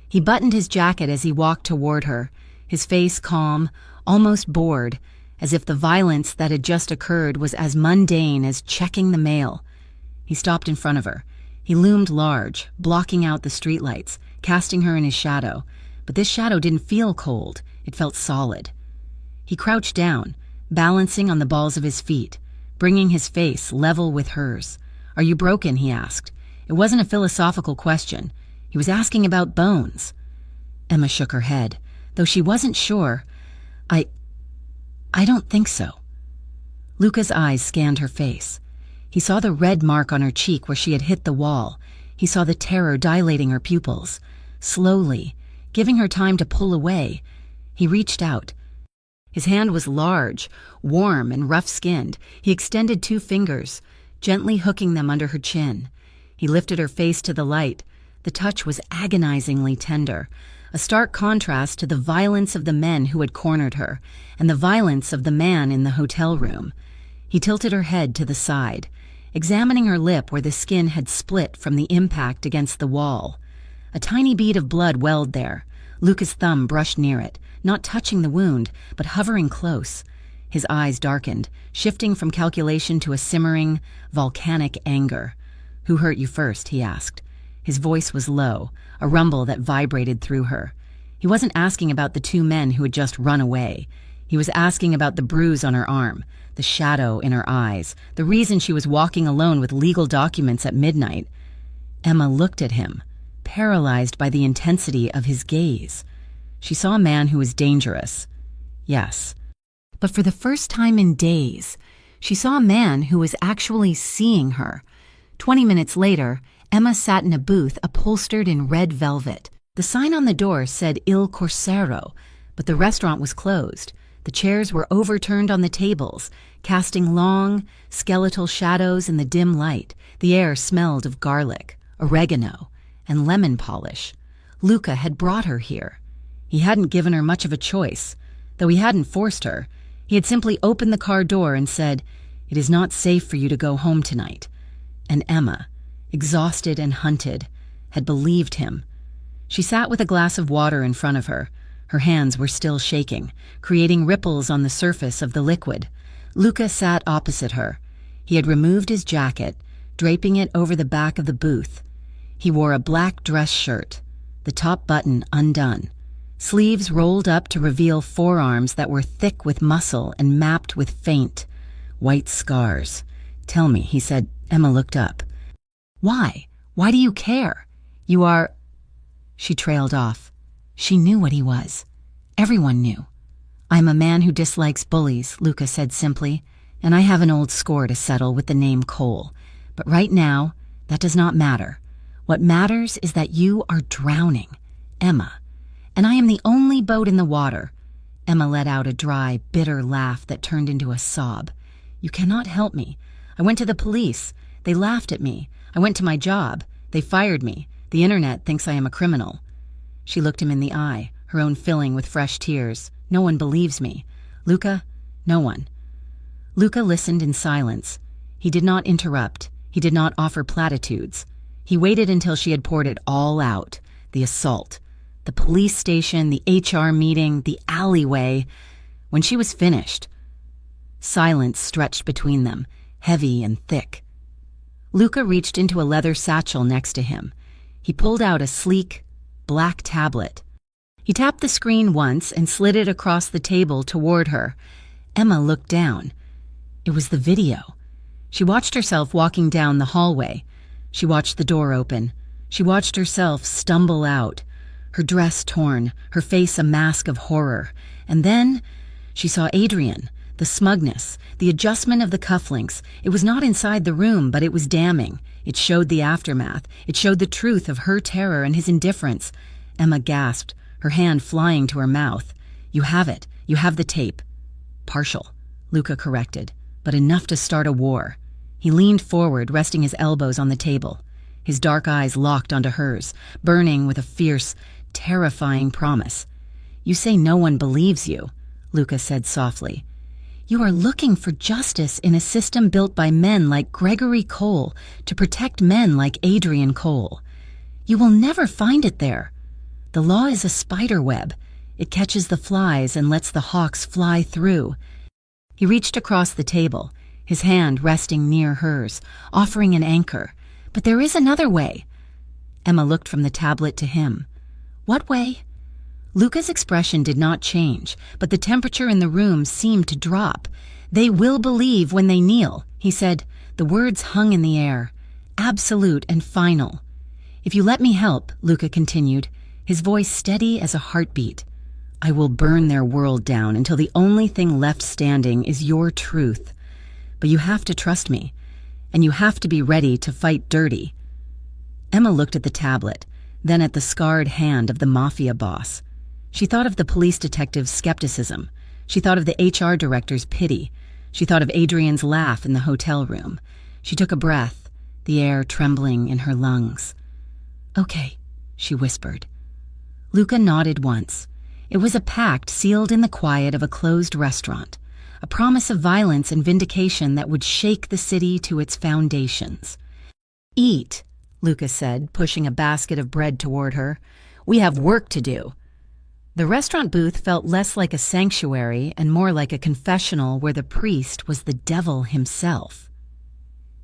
S1: He buttoned his jacket as he walked toward her, his face calm, almost bored, as if the violence that had just occurred was as mundane as checking the mail. He stopped in front of her. He loomed large, blocking out the streetlights, casting her in his shadow. But this shadow didn't feel cold. It felt solid. He crouched down, balancing on the balls of his feet, bringing his face level with hers. "Are you broken?" he asked. It wasn't a philosophical question. He was asking about bones. Emma shook her head, though she wasn't sure. I don't think so." Luca's eyes scanned her face. He saw the red mark on her cheek where she had hit the wall. He saw the terror dilating her pupils. Slowly, giving her time to pull away, he reached out. His hand was large, warm, and rough-skinned. He extended 2 fingers, gently hooking them under her chin. He lifted her face to the light. The touch was agonizingly tender, a stark contrast to the violence of the men who had cornered her, and the violence of the man in the hotel room. He tilted her head to the side, examining her lip where the skin had split from the impact against the wall. A tiny bead of blood welled there. Luca's thumb brushed near it, not touching the wound, but hovering close. His eyes darkened, shifting from calculation to a simmering, volcanic anger. "Who hurt you first?" he asked. His voice was low, a rumble that vibrated through her. He wasn't asking about the 2 men who had just run away. He was asking about the bruise on her arm, the shadow in her eyes, the reason she was walking alone with legal documents at midnight. Emma looked at him, paralyzed by the intensity of his gaze. She saw a man who was dangerous. Yes. But for the first time in days, she saw a man who was actually seeing her. 20 minutes later, Emma sat in a booth upholstered in red velvet. The sign on the door said Il Corsaro, but the restaurant was closed. The chairs were overturned on the tables, casting long, skeletal shadows in the dim light. The air smelled of garlic, oregano, and lemon polish. Luca had brought her here. He hadn't given her much of a choice, though he hadn't forced her. He had simply opened the car door and said, "It is not safe for you to go home tonight." And Emma, exhausted and hunted, had believed him. She sat with a glass of water in front of her. Her hands were still shaking, creating ripples on the surface of the liquid. Luca sat opposite her. He had removed his jacket, draping it over the back of the booth. He wore a black dress shirt, the top button undone, sleeves rolled up to reveal forearms that were thick with muscle and mapped with faint, white scars. "Tell me," he said. Emma looked up. "Why? Why do you care? You are—" She trailed off. She knew what he was. Everyone knew. "I'm a man who dislikes bullies," Luca said simply, "and I have an old score to settle with the name Cole. But right now, that does not matter. What matters is that you are drowning, Emma, and I am the only boat in the water." Emma let out a dry, bitter laugh that turned into a sob. "You cannot help me. I went to the police. They laughed at me. I went to my job. They fired me. The internet thinks I am a criminal." She looked him in the eye, her own filling with fresh tears. "No one believes me. Luca, no one." Luca listened in silence. He did not interrupt. He did not offer platitudes. He waited until she had poured it all out. The assault, the police station, the HR meeting, the alleyway. When she was finished, silence stretched between them, heavy and thick. Luca reached into a leather satchel next to him. He pulled out a sleek, black tablet. He tapped the screen once and slid it across the table toward her. Emma looked down. It was the video. She watched herself walking down the hallway. She watched the door open. She watched herself stumble out, her dress torn, her face a mask of horror. And then she saw Adrian, the smugness, the adjustment of the cufflinks. It was not inside the room, but it was damning. It showed the aftermath. It showed the truth of her terror and his indifference. Emma gasped, her hand flying to her mouth. "You have it. You have the tape." "Partial," Luca corrected, "but enough to start a war." He leaned forward, resting his elbows on the table. His dark eyes locked onto hers, burning with a fierce, terrifying promise. "You say no one believes you," Luca said softly. "You are looking for justice in a system built by men like Gregory Cole to protect men like Adrian Cole. You will never find it there. The law is a spider web. It catches the flies and lets the hawks fly through." He reached across the table, his hand resting near hers, offering an anchor. "But there is another way." Emma looked from the tablet to him. "What way?" Luca's expression did not change, but the temperature in the room seemed to drop. "They will believe when they kneel," he said. The words hung in the air, absolute and final. "If you let me help," Luca continued, his voice steady as a heartbeat, "I will burn their world down until the only thing left standing is your truth. But you have to trust me, and you have to be ready to fight dirty." Emma looked at the tablet, then at the scarred hand of the Mafia boss. She thought of the police detective's skepticism. She thought of the HR director's pity. She thought of Adrian's laugh in the hotel room. She took a breath, the air trembling in her lungs. "Okay," she whispered. Luca nodded once. It was a pact sealed in the quiet of a closed restaurant, a promise of violence and vindication that would shake the city to its foundations. "Eat," Luca said, pushing a basket of bread toward her. "We have work to do." The restaurant booth felt less like a sanctuary and more like a confessional where the priest was the devil himself.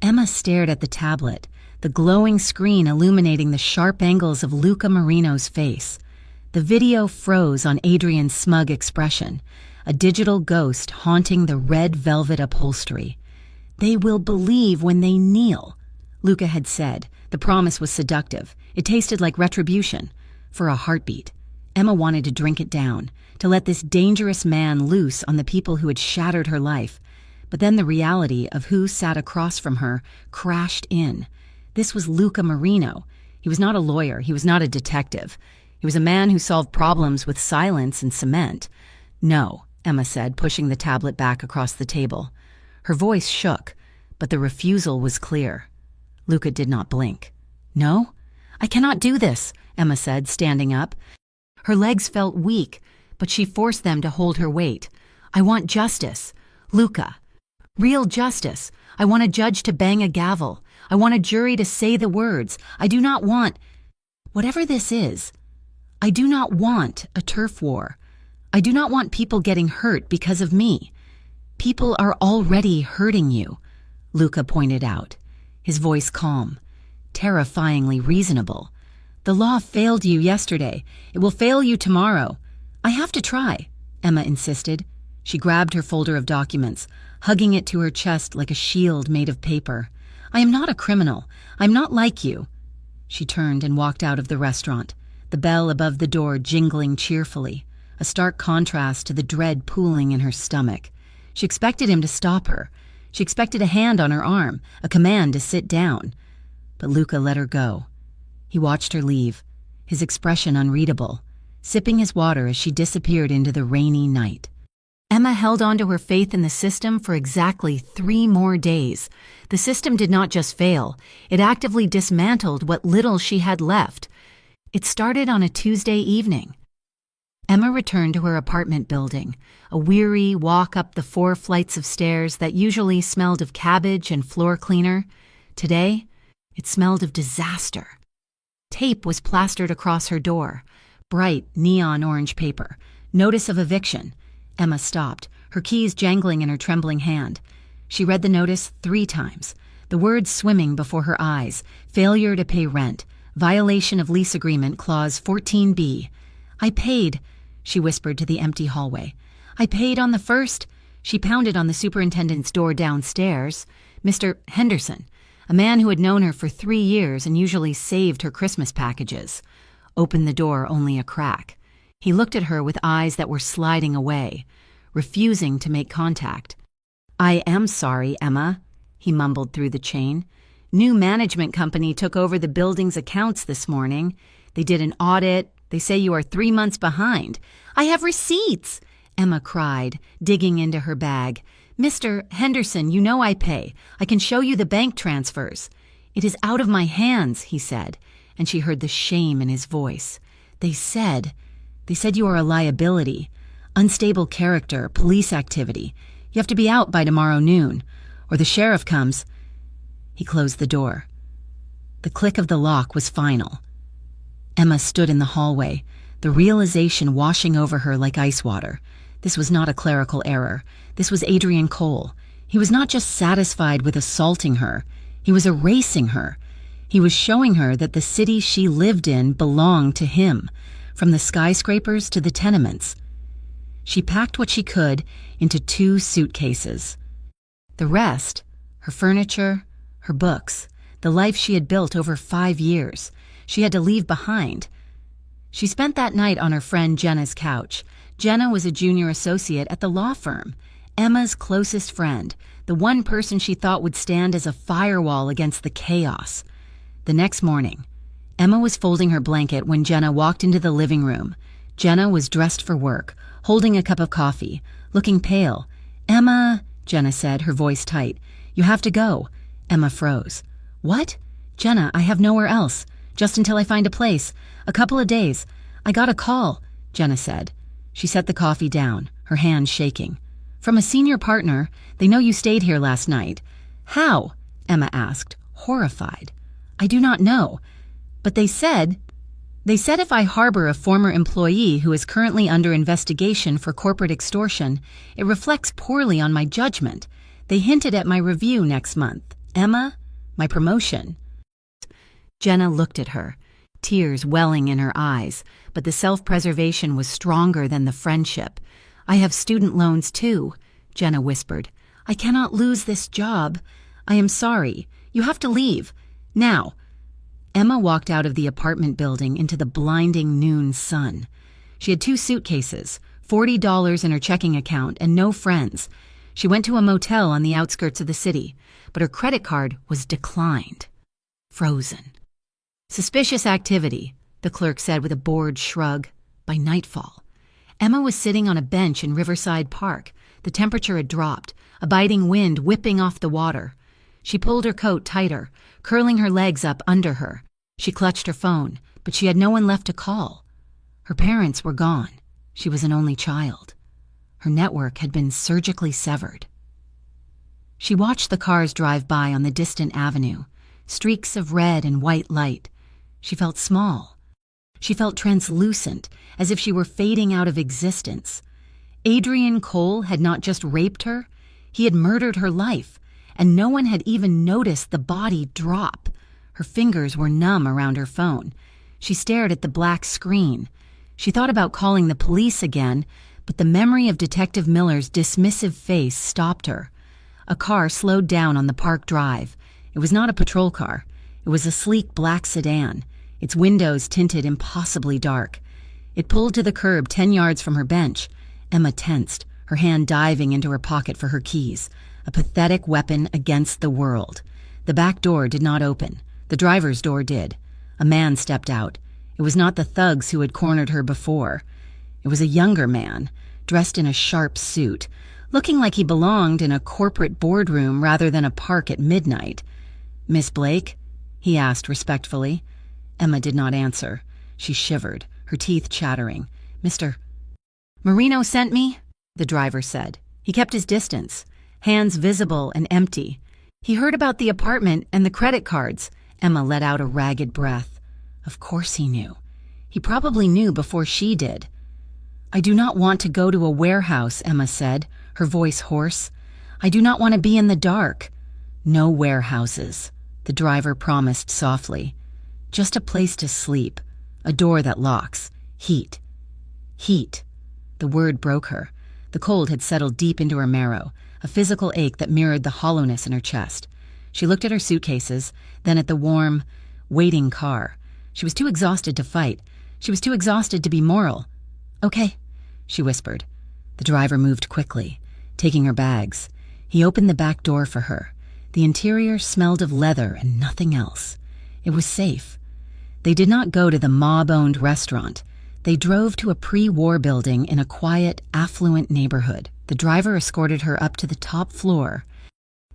S1: Emma stared at the tablet, the glowing screen illuminating the sharp angles of Luca Marino's face. The video froze on Adrian's smug expression, a digital ghost haunting the red velvet upholstery. "They will believe when they kneel," Luca had said. The promise was seductive. It tasted like retribution. For a heartbeat, Emma wanted to drink it down, to let this dangerous man loose on the people who had shattered her life. But then the reality of who sat across from her crashed in. This was Luca Marino. He was not a lawyer. He was not a detective. He was a man who solved problems with silence and cement. "No," Emma said, pushing the tablet back across the table. Her voice shook, but the refusal was clear. Luca did not blink. "No? I cannot do this," Emma said, standing up. Her legs felt weak, but she forced them to hold her weight. "I want justice. Luca. Real justice. I want a judge to bang a gavel. I want a jury to say the words. I do not want... Whatever this is, I do not want a turf war. I do not want people getting hurt because of me. People are already hurting you," Luca pointed out, his voice calm, terrifyingly reasonable. "The law failed you yesterday. It will fail you tomorrow. I have to try," Emma insisted. She grabbed her folder of documents, hugging it to her chest like a shield made of paper. "I am not a criminal. I'm not like you." She turned and walked out of the restaurant, the bell above the door jingling cheerfully, a stark contrast to the dread pooling in her stomach. She expected him to stop her. She expected a hand on her arm, a command to sit down. But Luca let her go. He watched her leave, his expression unreadable, sipping his water as she disappeared into the rainy night. Emma held on to her faith in the system for exactly 3 more days. The system did not just fail, it actively dismantled what little she had left. It started on a Tuesday evening. Emma returned to her apartment building, a weary walk up the 4 flights of stairs that usually smelled of cabbage and floor cleaner. Today, it smelled of disaster. Tape was plastered across her door, bright neon orange paper. Notice of eviction. Emma stopped, her keys jangling in her trembling hand. She read the notice 3 times, the words swimming before her eyes: failure to pay rent, Violation of lease agreement, clause 14B. I paid, she whispered to the empty hallway. I paid on the 1st. She pounded on the superintendent's door downstairs. Mr. Henderson, a man who had known her for 3 years and usually saved her Christmas packages, opened the door only a crack. He looked at her with eyes that were sliding away, refusing to make contact. I am sorry, Emma, he mumbled through the chain. New management company took over the building's accounts this morning. They did an audit. They say you are 3 months behind. I have receipts, Emma cried, digging into her bag. Mr. Henderson, you know I pay. I can show you the bank transfers. It is out of my hands, he said, and she heard the shame in his voice. They said you are a liability, unstable character, police activity. You have to be out by tomorrow noon, or the sheriff comes. He closed the door. The click of the lock was final. Emma stood in the hallway, the realization washing over her like ice water. This was not a clerical error. This was Adrian Cole. He was not just satisfied with assaulting her. He was erasing her. He was showing her that the city she lived in belonged to him, from the skyscrapers to the tenements. She packed what she could into 2 suitcases. The rest, her furniture, her books, the life she had built over 5 years, she had to leave behind. She spent that night on her friend Jenna's couch. Jenna was a junior associate at the law firm, Emma's closest friend, the one person she thought would stand as a firewall against the chaos. The next morning, Emma was folding her blanket when Jenna walked into the living room. Jenna was dressed for work, holding a cup of coffee, looking pale. Emma, Jenna said, her voice tight. You have to go. Emma froze. What? Jenna, I have nowhere else. Just until I find a place. A couple of days. I got a call, Jenna said. She set the coffee down, her hands shaking. From a senior partner. They know you stayed here last night. How? Emma asked, horrified. I do not know. But they said if I harbor a former employee who is currently under investigation for corporate extortion, it reflects poorly on my judgment. They hinted at my review next month. Emma, my promotion. Jenna looked at her, tears welling in her eyes, but the self-preservation was stronger than the friendship. I have student loans too, Jenna whispered. I cannot lose this job. I am sorry. You have to leave. Now. Emma walked out of the apartment building into the blinding noon sun. She had 2 suitcases, $40 in her checking account, and no friends. She went to a motel on the outskirts of the city, but her credit card was declined. Frozen. Suspicious activity, the clerk said with a bored shrug. By nightfall, Emma was sitting on a bench in Riverside Park. The temperature had dropped, a biting wind whipping off the water. She pulled her coat tighter, curling her legs up under her. She clutched her phone, but she had no one left to call. Her parents were gone. She was an only child. Her network had been surgically severed. She watched the cars drive by on the distant avenue, streaks of red and white light. She felt small. She felt translucent, as if she were fading out of existence. Adrian Cole had not just raped her, he had murdered her life, and no one had even noticed the body drop. Her fingers were numb around her phone. She stared at the black screen. She thought about calling the police again, but the memory of Detective Miller's dismissive face stopped her. A car slowed down on the park drive. It was not a patrol car. It was a sleek black sedan, its windows tinted impossibly dark. It pulled to the curb 10 yards from her bench. Emma tensed, her hand diving into her pocket for her keys, a pathetic weapon against the world. The back door did not open. The driver's door did. A man stepped out. It was not the thugs who had cornered her before. It was a younger man, dressed in a sharp suit, looking like he belonged in a corporate boardroom rather than a park at midnight. Miss Blake? He asked respectfully. Emma did not answer. She shivered, her teeth chattering. Mr. Marino sent me, the driver said. He kept his distance, hands visible and empty. He heard about the apartment and the credit cards. Emma let out a ragged breath. Of course he knew. He probably knew before she did. I do not want to go to a warehouse, Emma said, her voice hoarse. I do not want to be in the dark. No warehouses, the driver promised softly. Just a place to sleep. A door that locks. Heat. Heat. The word broke her. The cold had settled deep into her marrow, a physical ache that mirrored the hollowness in her chest. She looked at her suitcases, then at the warm, waiting car. She was too exhausted to fight. She was too exhausted to be moral. "Okay," she whispered. The driver moved quickly, taking her bags. He opened the back door for her. The interior smelled of leather and nothing else. It was safe. They did not go to the mob-owned restaurant. They drove to a pre-war building in a quiet, affluent neighborhood. The driver escorted her up to the top floor.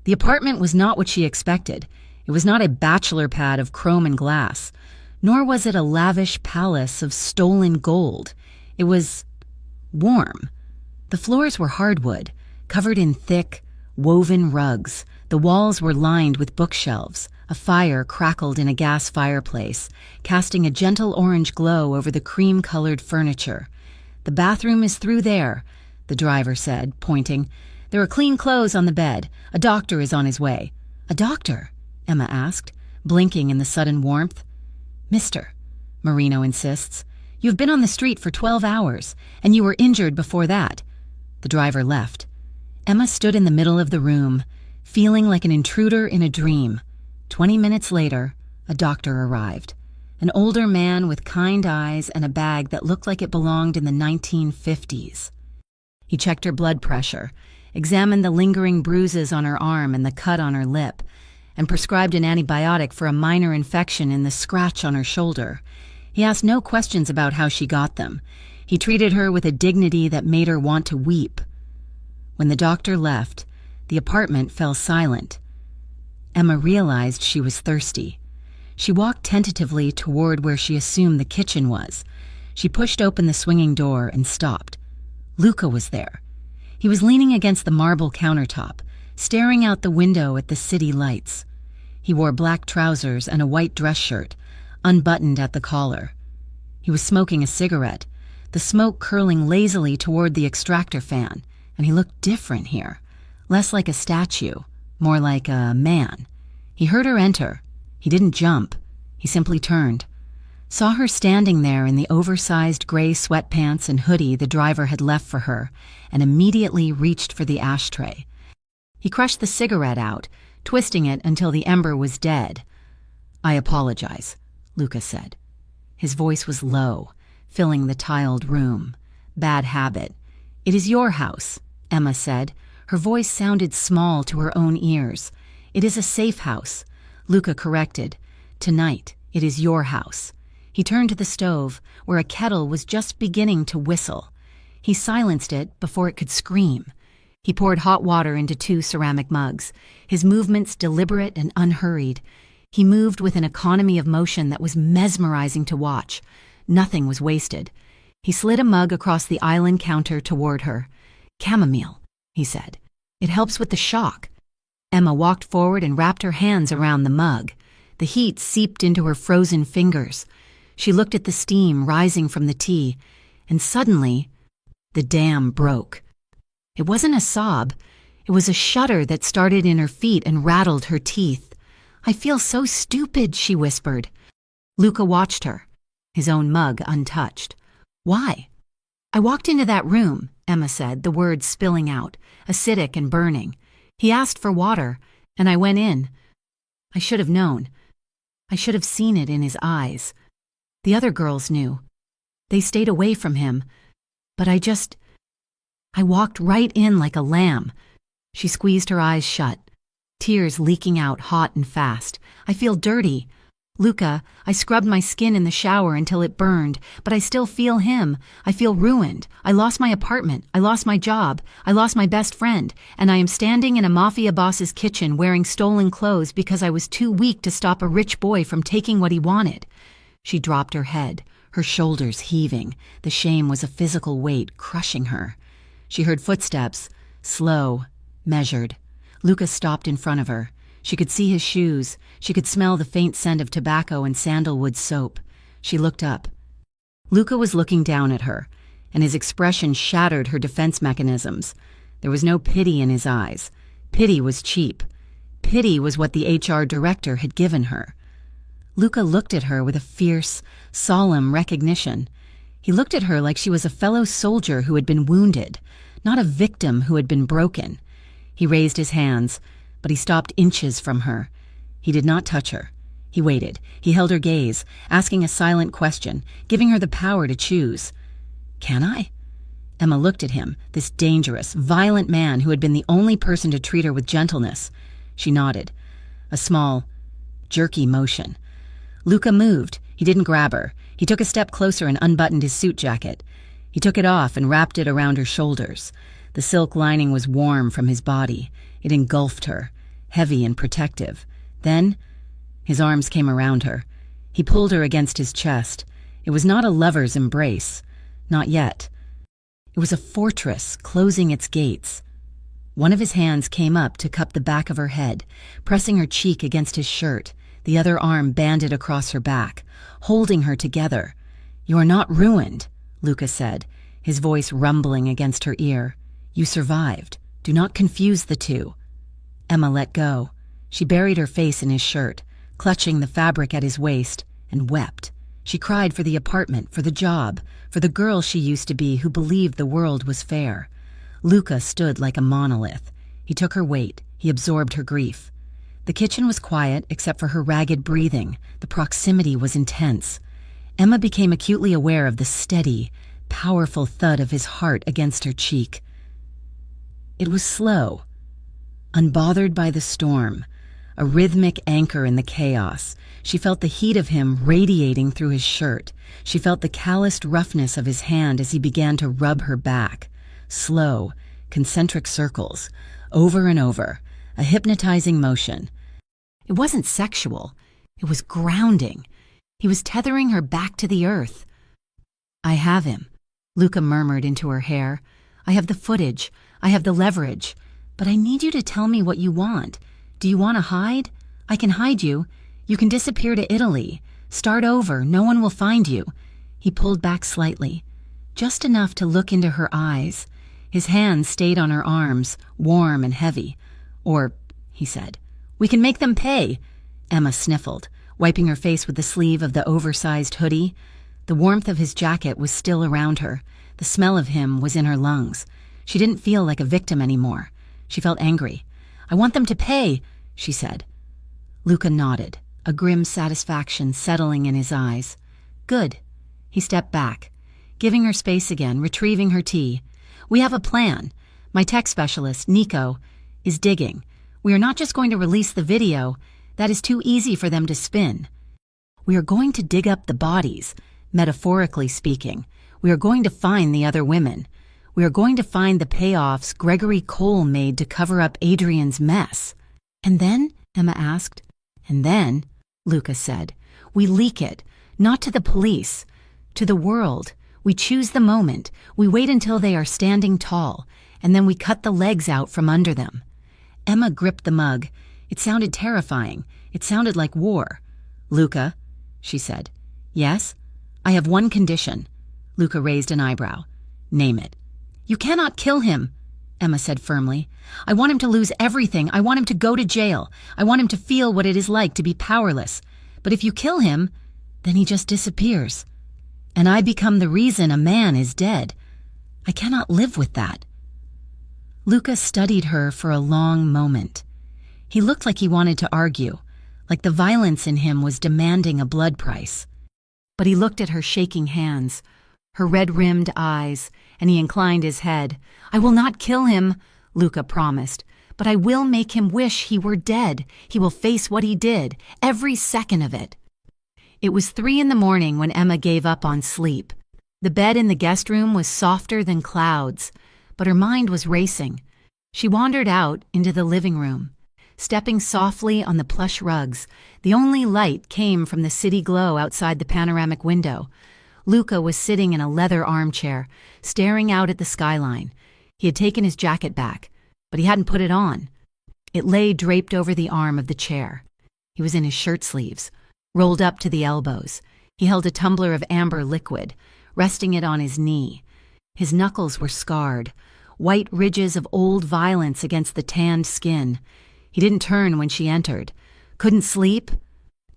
S1: The apartment was not what she expected. It was not a bachelor pad of chrome and glass, nor was it a lavish palace of stolen gold. It was warm. The floors were hardwood, covered in thick, woven rugs. The walls were lined with bookshelves. A fire crackled in a gas fireplace, casting a gentle orange glow over the cream-colored furniture. "The bathroom is through there," the driver said, pointing. "There are clean clothes on the bed. A doctor is on his way." "A doctor?" Emma asked, blinking in the sudden warmth. "Mister," Marino insists, "you've been on the street for 12 hours, and you were injured before that." The driver left. Emma stood in the middle of the room, feeling like an intruder in a dream. 20 minutes later, a doctor arrived. An older man with kind eyes and a bag that looked like it belonged in the 1950s. He checked her blood pressure, examined the lingering bruises on her arm and the cut on her lip, and prescribed an antibiotic for a minor infection in the scratch on her shoulder. He asked no questions about how she got them. He treated her with a dignity that made her want to weep. When the doctor left, the apartment fell silent. Emma realized she was thirsty. She walked tentatively toward where she assumed the kitchen was. She pushed open the swinging door and stopped. Luca was there. He was leaning against the marble countertop, staring out the window at the city lights. He wore black trousers and a white dress shirt, unbuttoned at the collar. He was smoking a cigarette, the smoke curling lazily toward the extractor fan, and he looked different here, less like a statue, more like a man. He heard her enter. He didn't jump. He simply turned. Saw her standing there in the oversized gray sweatpants and hoodie the driver had left for her, and immediately reached for the ashtray. He crushed the cigarette out, twisting it until the ember was dead. "I apologize," Luca said. His voice was low, filling the tiled room. "Bad habit." "It is your house," Emma said. Her voice sounded small to her own ears. "It is a safe house," Luca corrected. "Tonight, it is your house." He turned to the stove, where a kettle was just beginning to whistle. He silenced it before it could scream. He poured hot water into 2 ceramic mugs, his movements deliberate and unhurried. He moved with an economy of motion that was mesmerizing to watch. Nothing was wasted. He slid a mug across the island counter toward her. "Chamomile," he said. "It helps with the shock." Emma walked forward and wrapped her hands around the mug. The heat seeped into her frozen fingers. She looked at the steam rising from the tea, and suddenly, the dam broke. It wasn't a sob. It was a shudder that started in her feet and rattled her teeth. "I feel so stupid," she whispered. Luca watched her, his own mug untouched. "Why?" "I walked into that room," Emma said, the words spilling out, acidic and burning. "He asked for water, and I went in. I should have known. I should have seen it in his eyes. The other girls knew. They stayed away from him. But I walked right in like a lamb." She squeezed her eyes shut, tears leaking out hot and fast. "I feel dirty. Luca, I scrubbed my skin in the shower until it burned, but I still feel him. I feel ruined. I lost my apartment. I lost my job. I lost my best friend. And I am standing in a mafia boss's kitchen wearing stolen clothes because I was too weak to stop a rich boy from taking what he wanted." She dropped her head, her shoulders heaving. The shame was a physical weight crushing her. She heard footsteps, slow, measured. Luca stopped in front of her. She could see his shoes. She could smell the faint scent of tobacco and sandalwood soap. She looked up. Luca was looking down at her, and his expression shattered her defense mechanisms. There was no pity in his eyes. Pity was cheap. Pity was what the HR director had given her. Luca looked at her with a fierce, solemn recognition. He looked at her like she was a fellow soldier who had been wounded, not a victim who had been broken. He raised his hands, but he stopped inches from her. He did not touch her. He waited. He held her gaze, asking a silent question, giving her the power to choose. "Can I?" Emma looked at him, this dangerous, violent man who had been the only person to treat her with gentleness. She nodded. A small, jerky motion. Luca moved. He didn't grab her. He took a step closer and unbuttoned his suit jacket. He took it off and wrapped it around her shoulders. The silk lining was warm from his body. It engulfed her, heavy and protective. Then, his arms came around her. He pulled her against his chest. It was not a lover's embrace. Not yet. It was a fortress closing its gates. One of his hands came up to cup the back of her head, pressing her cheek against his shirt, the other arm banded across her back, holding her together. "You are not ruined," Luca said, his voice rumbling against her ear. "You survived. Do not confuse the two." Emma let go. She buried her face in his shirt, clutching the fabric at his waist, and wept. She cried for the apartment, for the job, for the girl she used to be who believed the world was fair. Luca stood like a monolith. He took her weight. He absorbed her grief. The kitchen was quiet except for her ragged breathing. The proximity was intense. Emma became acutely aware of the steady, powerful thud of his heart against her cheek. It was slow, unbothered by the storm, a rhythmic anchor in the chaos. She felt the heat of him radiating through his shirt. She felt the calloused roughness of his hand as he began to rub her back. Slow, concentric circles, over and over, a hypnotizing motion. It wasn't sexual. It was grounding. He was tethering her back to the earth. "I have him," Luca murmured into her hair. "I have the footage. I have the leverage. But I need you to tell me what you want. Do you want to hide? I can hide you. You can disappear to Italy. Start over. No one will find you." He pulled back slightly, just enough to look into her eyes. His hands stayed on her arms, warm and heavy. "Or," he said, "we can make them pay." Emma sniffled, wiping her face with the sleeve of the oversized hoodie. The warmth of his jacket was still around her. The smell of him was in her lungs. She didn't feel like a victim anymore. She felt angry. "I want them to pay," she said. Luca nodded, a grim satisfaction settling in his eyes. "Good." He stepped back, giving her space again, retrieving her tea. "We have a plan. My tech specialist, Nico, is digging. We are not just going to release the video. That is too easy for them to spin. We are going to dig up the bodies, metaphorically speaking. We are going to find the other women. We are going to find the payoffs Gregory Cole made to cover up Adrian's mess." "And then?" Emma asked. "And then," Luca said, "we leak it, not to the police, to the world. We choose the moment. We wait until they are standing tall, and then we cut the legs out from under them." Emma gripped the mug. It sounded terrifying. It sounded like war. "Luca," she said. "Yes? I have one condition." Luca raised an eyebrow. "Name it." "You cannot kill him," Emma said firmly. "I want him to lose everything. I want him to go to jail. I want him to feel what it is like to be powerless. But if you kill him, then he just disappears. And I become the reason a man is dead. I cannot live with that." Luca studied her for a long moment. He looked like he wanted to argue, like the violence in him was demanding a blood price. But he looked at her shaking hands, her red-rimmed eyes, and he inclined his head. "I will not kill him," Luca promised, "but I will make him wish he were dead. He will face what he did, every second of it." It was 3 a.m. when Emma gave up on sleep. The bed in the guest room was softer than clouds, but her mind was racing. She wandered out into the living room. Stepping softly on the plush rugs, the only light came from the city glow outside the panoramic window. Luca was sitting in a leather armchair, staring out at the skyline. He had taken his jacket back, but he hadn't put it on. It lay draped over the arm of the chair. He was in his shirt sleeves, rolled up to the elbows. He held a tumbler of amber liquid, resting it on his knee. His knuckles were scarred, white ridges of old violence against the tanned skin. He didn't turn when she entered. "Couldn't sleep?"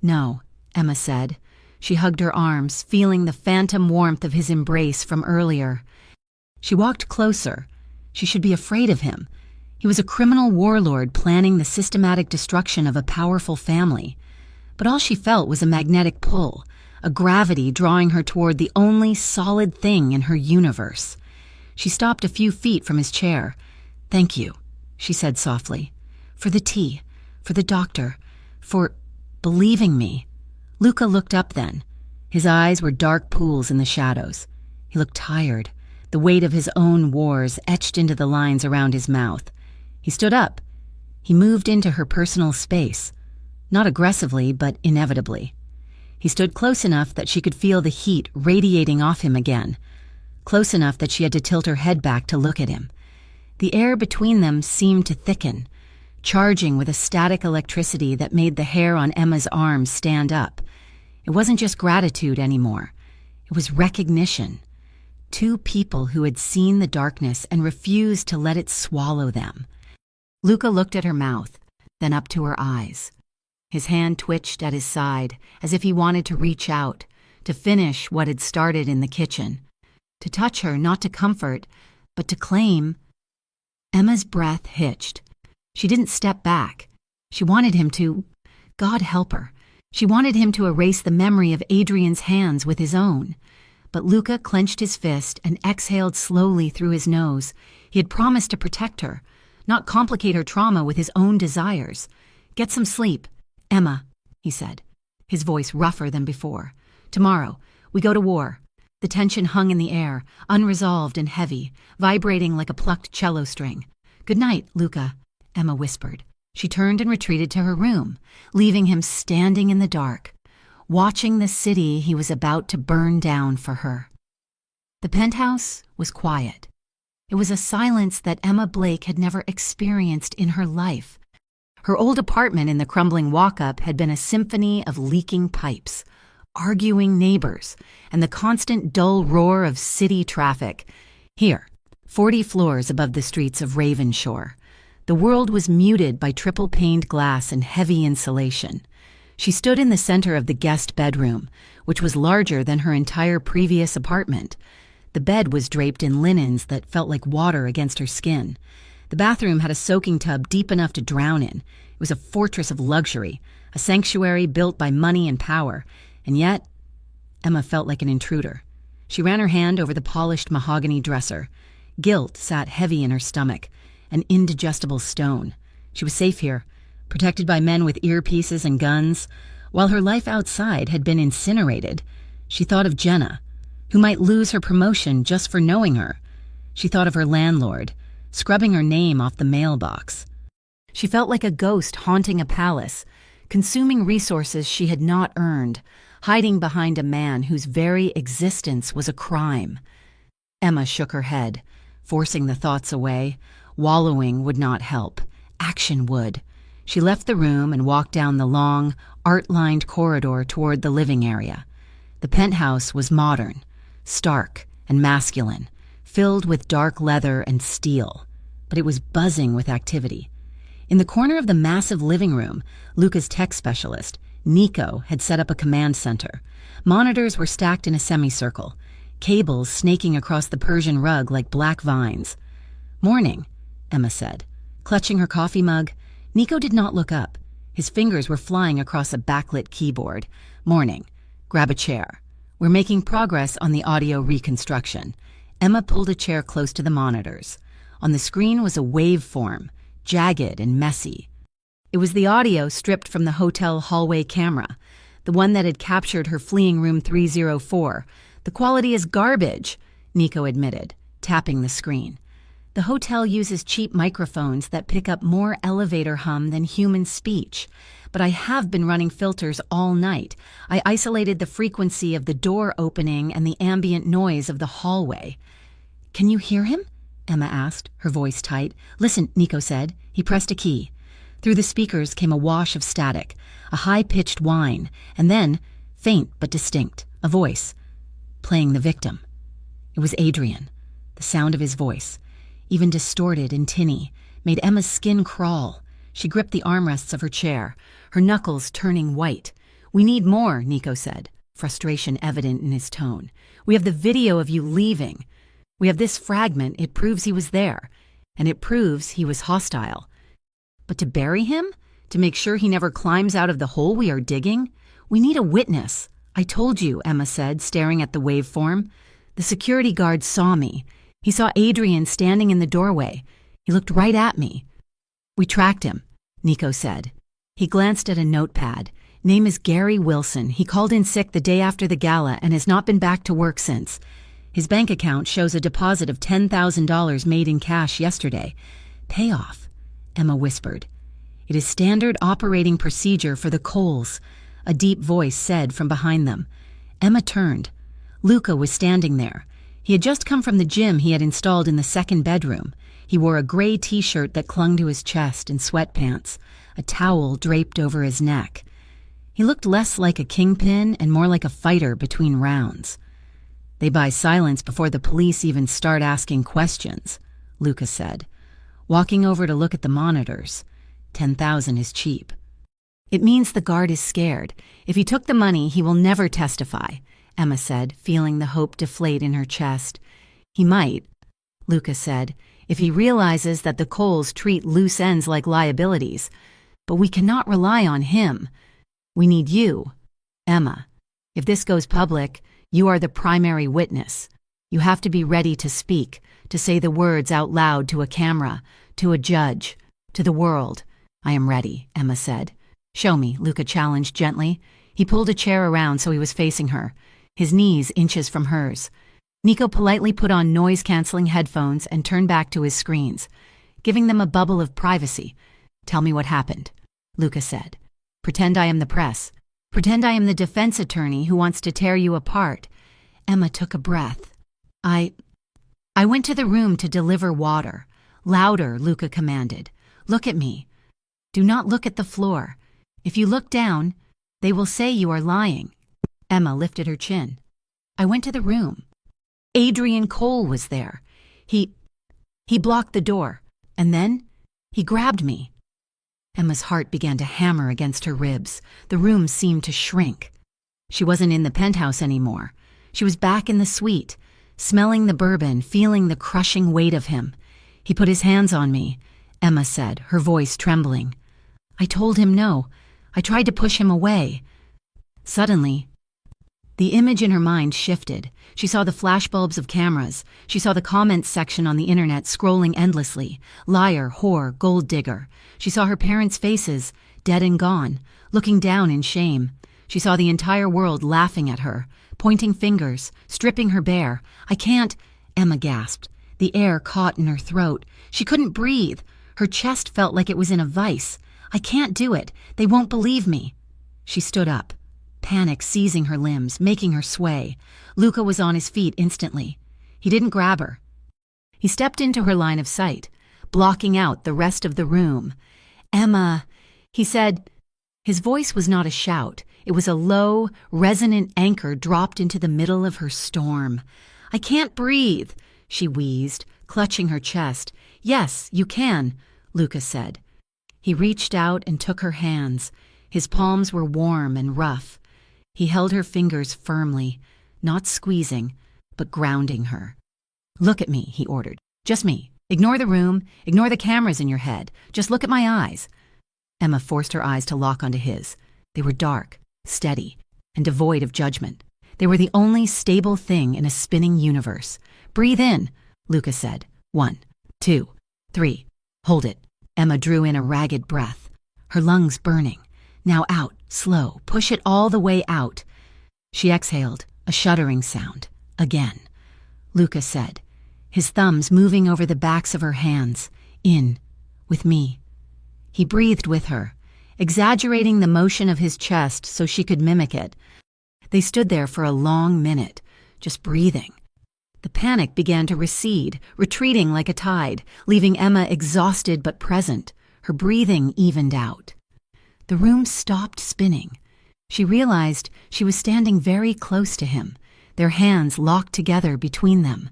S1: "No," Emma said. She hugged her arms, feeling the phantom warmth of his embrace from earlier. She walked closer. She should be afraid of him. He was a criminal warlord planning the systematic destruction of a powerful family. But all she felt was a magnetic pull, a gravity drawing her toward the only solid thing in her universe. She stopped a few feet from his chair. "Thank you," she said softly. "For the tea, for the doctor, for believing me." Luca looked up then. His eyes were dark pools in the shadows. He looked tired, the weight of his own wars etched into the lines around his mouth. He stood up. He moved into her personal space, not aggressively, but inevitably. He stood close enough that she could feel the heat radiating off him again, close enough that she had to tilt her head back to look at him. The air between them seemed to thicken, charging with a static electricity that made the hair on Emma's arms stand up. It wasn't just gratitude anymore. It was recognition. Two people who had seen the darkness and refused to let it swallow them. Luca looked at her mouth, then up to her eyes. His hand twitched at his side, as if he wanted to reach out, to finish what had started in the kitchen. To touch her, not to comfort, but to claim. Emma's breath hitched. She didn't step back. She wanted him to, God help her, she wanted him to erase the memory of Adrian's hands with his own. But Luca clenched his fist and exhaled slowly through his nose. He had promised to protect her, not complicate her trauma with his own desires. "Get some sleep, Emma," he said, his voice rougher than before. "Tomorrow, we go to war." The tension hung in the air, unresolved and heavy, vibrating like a plucked cello string. "Good night, Luca," Emma whispered. She turned and retreated to her room, leaving him standing in the dark, watching the city he was about to burn down for her. The penthouse was quiet. It was a silence that Emma Blake had never experienced in her life. Her old apartment in the crumbling walk-up had been a symphony of leaking pipes, arguing neighbors, and the constant dull roar of city traffic. Here, 40 floors above the streets of Ravenshore, the world was muted by triple-paned glass and heavy insulation. She stood in the center of the guest bedroom, which was larger than her entire previous apartment. The bed was draped in linens that felt like water against her skin. The bathroom had a soaking tub deep enough to drown in. It was a fortress of luxury, a sanctuary built by money and power. And yet, Emma felt like an intruder. She ran her hand over the polished mahogany dresser. Guilt sat heavy in her stomach, an indigestible stone. She was safe here, protected by men with earpieces and guns. While her life outside had been incinerated, she thought of Jenna, who might lose her promotion just for knowing her. She thought of her landlord, scrubbing her name off the mailbox. She felt like a ghost haunting a palace, consuming resources she had not earned, hiding behind a man whose very existence was a crime. Emma shook her head, forcing the thoughts away. Wallowing would not help. Action would. She left the room and walked down the long, art-lined corridor toward the living area. The penthouse was modern, stark and masculine, filled with dark leather and steel, but it was buzzing with activity. In the corner of the massive living room, Luca's tech specialist, Nico, had set up a command center. Monitors were stacked in a semicircle, cables snaking across the Persian rug like black vines. "Morning," Emma said, clutching her coffee mug. Nico did not look up. His fingers were flying across a backlit keyboard. "Morning. Grab a chair. We're making progress on the audio reconstruction." Emma pulled a chair close to the monitors. On the screen was a waveform, jagged and messy. It was the audio stripped from the hotel hallway camera, the one that had captured her fleeing room 304. "The quality is garbage," Nico admitted, tapping the screen. "The hotel uses cheap microphones that pick up more elevator hum than human speech. But I have been running filters all night. I isolated the frequency of the door opening and the ambient noise of the hallway." "Can you hear him?" Emma asked, her voice tight. "Listen," Nico said. He pressed a key. Through the speakers came a wash of static, a high-pitched whine, and then, faint but distinct, a voice, playing the victim. It was Adrian. The sound of his voice, even distorted and tinny, made Emma's skin crawl. She gripped the armrests of her chair, her knuckles turning white. We need more, Nico said, frustration evident in his tone. We have the video of you leaving. We have this fragment. It proves he was there, and it proves he was hostile. But to bury him? To make sure he never climbs out of the hole we are digging? We need a witness. I told you, Emma said, staring at the waveform. The security guard saw me. He saw Adrian standing in the doorway. He looked right at me. We tracked him, Nico said. He glanced at a notepad. Name is Gary Wilson. He called in sick the day after the gala and has not been back to work since. His bank account shows a deposit of $10,000 made in cash yesterday. Payoff, Emma whispered. It is standard operating procedure for the Coles, a deep voice said from behind them. Emma turned. Luca was standing there. He had just come from the gym he had installed in the second bedroom. He wore a gray t-shirt that clung to his chest and sweatpants, a towel draped over his neck. He looked less like a kingpin and more like a fighter between rounds. They buy silence before the police even start asking questions, Luca said, walking over to look at the monitors. 10,000 is cheap. It means the guard is scared. If he took the money, he will never testify, Emma said, feeling the hope deflate in her chest. He might, Luca said, if he realizes that the Coles treat loose ends like liabilities. But we cannot rely on him. We need you, Emma. If this goes public, you are the primary witness. You have to be ready to speak, to say the words out loud to a camera, to a judge, to the world. I am ready, Emma said. Show me, Luca challenged gently. He pulled a chair around so he was facing her, his knees inches from hers. Nico politely put on noise-canceling headphones and turned back to his screens, giving them a bubble of privacy. Tell me what happened, Luca said. Pretend I am the press. Pretend I am the defense attorney who wants to tear you apart. Emma took a breath. I went to the room to deliver water. Louder, Luca commanded. Look at me. Do not look at the floor. If you look down, they will say you are lying. Emma lifted her chin. I went to the room. Adrian Cole was there. He blocked the door, and then he grabbed me. Emma's heart began to hammer against her ribs. The room seemed to shrink. She wasn't in the penthouse anymore. She was back in the suite, smelling the bourbon, feeling the crushing weight of him. He put his hands on me, Emma said, her voice trembling. I told him no. I tried to push him away. Suddenly, the image in her mind shifted. She saw the flashbulbs of cameras. She saw the comments section on the internet scrolling endlessly. Liar, whore, gold digger. She saw her parents' faces, dead and gone, looking down in shame. She saw the entire world laughing at her, pointing fingers, stripping her bare. I can't, Emma gasped. The air caught in her throat. She couldn't breathe. Her chest felt like it was in a vice. I can't do it. They won't believe me. She stood up, panic seizing her limbs, making her sway. Luca was on his feet instantly. He didn't grab her. He stepped into her line of sight, blocking out the rest of the room. Emma, he said. His voice was not a shout. It was a low, resonant anchor dropped into the middle of her storm. I can't breathe, she wheezed, clutching her chest. Yes, you can, Luca said. He reached out and took her hands. His palms were warm and rough. He held her fingers firmly, not squeezing, but grounding her. Look at me, he ordered. Just me. Ignore the room. Ignore the cameras in your head. Just look at my eyes. Emma forced her eyes to lock onto his. They were dark, steady, and devoid of judgment. They were the only stable thing in a spinning universe. Breathe in, Luca said. 1, 2, 3. Hold it. Emma drew in a ragged breath, her lungs burning. Now out, slow, push it all the way out. She exhaled, a shuddering sound. Again. Luca said, his thumbs moving over the backs of her hands. In, with me. He breathed with her, exaggerating the motion of his chest so she could mimic it. They stood there for a long minute, just breathing. The panic began to recede, retreating like a tide, leaving Emma exhausted but present. Her breathing evened out. The room stopped spinning. She realized she was standing very close to him, their hands locked together between them.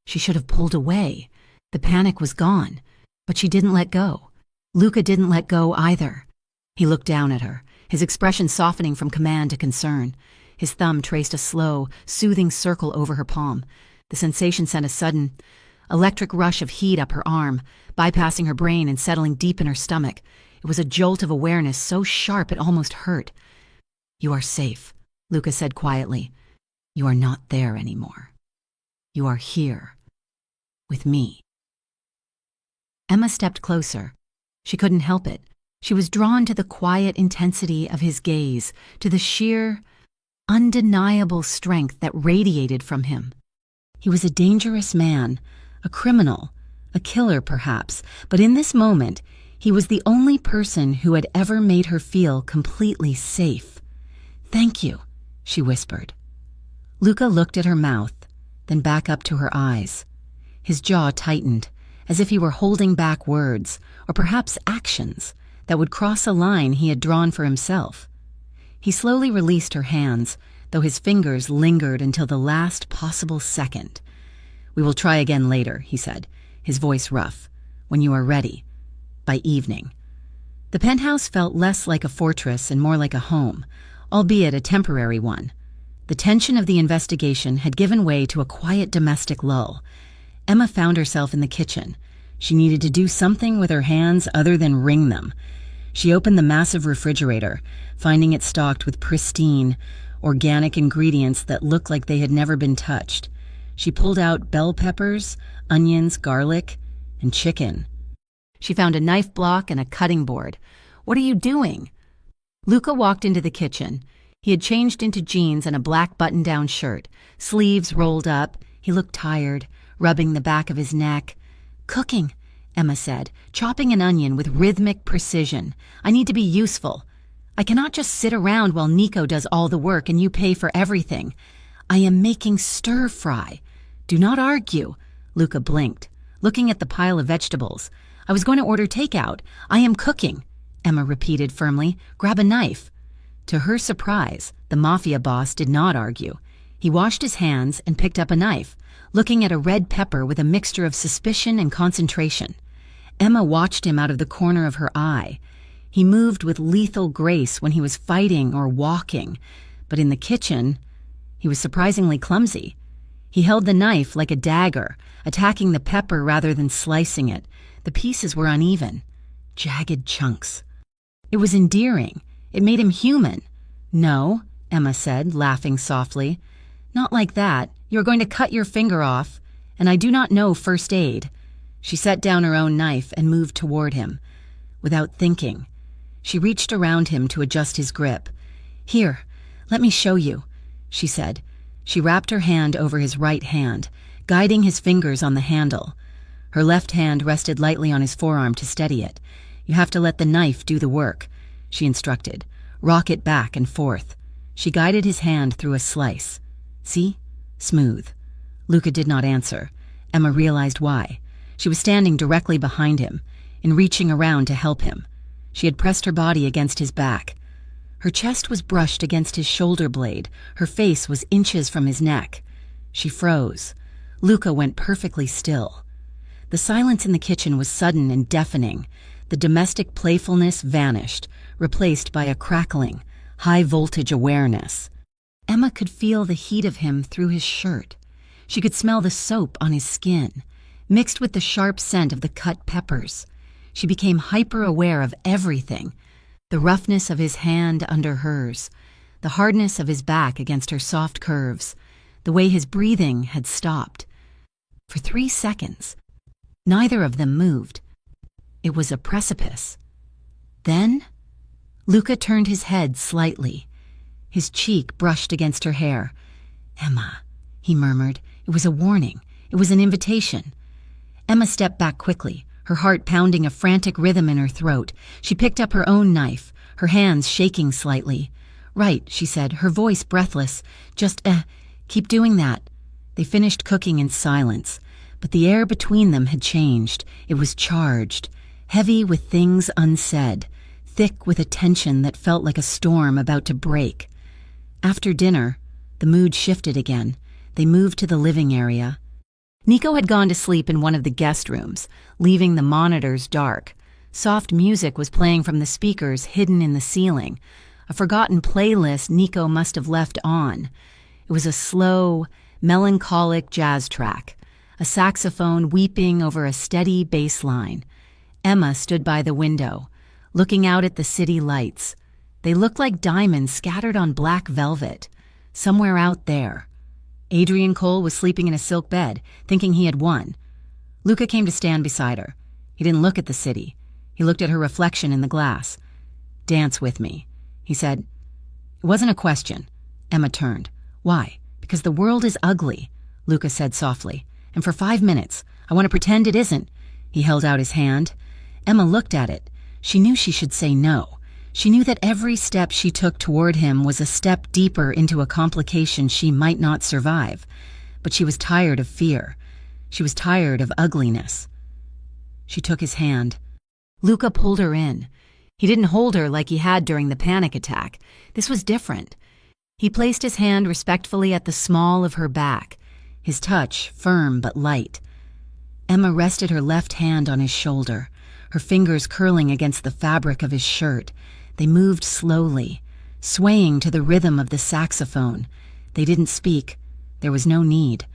S1: She should have pulled away. The panic was gone, but she didn't let go. Luca didn't let go either. He looked down at her, his expression softening from command to concern. His thumb traced a slow, soothing circle over her palm. The sensation sent a sudden, electric rush of heat up her arm, bypassing her brain and settling deep in her stomach. It was a jolt of awareness so sharp it almost hurt. "You are safe," Luca said quietly. "You are not there anymore. You are here, with me." Emma stepped closer. She couldn't help it. She was drawn to the quiet intensity of his gaze, to the sheer, undeniable strength that radiated from him. He was a dangerous man, a criminal, a killer perhaps, but in this moment, he was the only person who had ever made her feel completely safe. "Thank you," she whispered. Luca looked at her mouth, then back up to her eyes. His jaw tightened, as if he were holding back words, or perhaps actions, that would cross a line he had drawn for himself. He slowly released her hands, though his fingers lingered until the last possible second. "We will try again later," he said, his voice rough, "when you are ready. By evening." The penthouse felt less like a fortress and more like a home, albeit a temporary one. The tension of the investigation had given way to a quiet domestic lull. Emma found herself in the kitchen. She needed to do something with her hands other than wring them. She opened the massive refrigerator, finding it stocked with pristine, organic ingredients that looked like they had never been touched. She pulled out bell peppers, onions, garlic, and chicken. She found a knife block and a cutting board. "What are you doing?" Luca walked into the kitchen. He had changed into jeans and a black button-down shirt, sleeves rolled up. He looked tired, rubbing the back of his neck. "Cooking," Emma said, "chopping an onion with rhythmic precision. I need to be useful. I cannot just sit around while Nico does all the work and you pay for everything. I am making stir-fry." "Do not argue," Luca blinked, looking at the pile of vegetables. "I was going to order takeout. I am cooking," Emma repeated firmly. "Grab a knife." To her surprise, the Mafia boss did not argue. He washed his hands and picked up a knife, looking at a red pepper with a mixture of suspicion and concentration. Emma watched him out of the corner of her eye. He moved with lethal grace when he was fighting or walking, but in the kitchen, he was surprisingly clumsy. He held the knife like a dagger, attacking the pepper rather than slicing it. The pieces were uneven, jagged chunks. It was endearing. It made him human. "No," Emma said, laughing softly. "Not like that. You are going to cut your finger off, and I do not know first aid." She set down her own knife and moved toward him. Without thinking, she reached around him to adjust his grip. "Here, let me show you," she said. She wrapped her hand over his right hand, guiding his fingers on the handle. Her left hand rested lightly on his forearm to steady it. "You have to let the knife do the work," she instructed. "Rock it back and forth." She guided his hand through a slice. "See? Smooth." Luca did not answer. Emma realized why. She was standing directly behind him, and reaching around to help him. She had pressed her body against his back. Her chest was brushed against his shoulder blade. Her face was inches from his neck. She froze. Luca went perfectly still. The silence in the kitchen was sudden and deafening. The domestic playfulness vanished, replaced by a crackling, high-voltage awareness. Emma could feel the heat of him through his shirt. She could smell the soap on his skin, mixed with the sharp scent of the cut peppers. She became hyper-aware of everything: the roughness of his hand under hers, the hardness of his back against her soft curves, the way his breathing had stopped. For 3 seconds, neither of them moved. It was a precipice. Then, Luca turned his head slightly. His cheek brushed against her hair. "Emma," he murmured. It was a warning. It was an invitation. Emma stepped back quickly, her heart pounding a frantic rhythm in her throat. She picked up her own knife, her hands shaking slightly. "Right," she said, her voice breathless. "Just, keep doing that." They finished cooking in silence, but the air between them had changed. It was charged, heavy with things unsaid, thick with a tension that felt like a storm about to break. After dinner, the mood shifted again. They moved to the living area. Nico had gone to sleep in one of the guest rooms, leaving the monitors dark. Soft music was playing from the speakers hidden in the ceiling. a forgotten playlist Nico must have left on. It was a slow, melancholic jazz track, a saxophone weeping over a steady bass line. Emma stood by the window, looking out at the city lights. They looked like diamonds scattered on black velvet. Somewhere out there. Adrian Cole was sleeping in a silk bed, thinking he had won. Luca came to stand beside her. He didn't look at the city. He looked at her reflection in the glass. "Dance with me," he said. It wasn't a question. Emma turned. "Why?" "Because the world is ugly," Luca said softly. "And for 5 minutes, I want to pretend it isn't." He held out his hand. Emma looked at it. She knew she should say no. She knew that every step she took toward him was a step deeper into a complication she might not survive. But she was tired of fear. She was tired of ugliness. She took his hand. Luca pulled her in. He didn't hold her like he had during the panic attack. This was different. He placed his hand respectfully at the small of her back, his touch firm but light. Emma rested her left hand on his shoulder, her fingers curling against the fabric of his shirt. They moved slowly, swaying to the rhythm of the saxophone. They didn't speak. There was no need.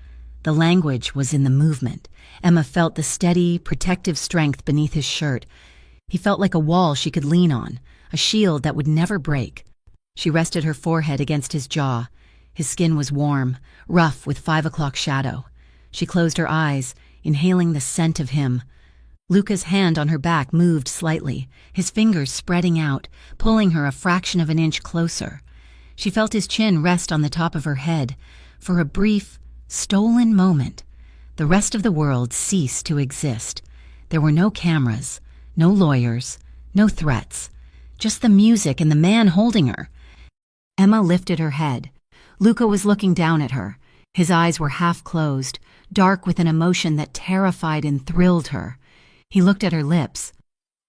S1: The language was in the movement. Emma felt the steady, protective strength beneath his shirt. He felt like a wall she could lean on, a shield that would never break. She rested her forehead against his jaw. His skin was warm, rough with 5 o'clock shadow. She closed her eyes, inhaling the scent of him. Luca's hand on her back moved slightly, his fingers spreading out, pulling her a fraction of an inch closer. She felt his chin rest on the top of her head. For a brief, stolen moment, the rest of the world ceased to exist. There were no cameras, no lawyers, no threats, just the music and the man holding her. Emma lifted her head. Luca was looking down at her. His eyes were half closed, dark with an emotion that terrified and thrilled her. He looked at her lips.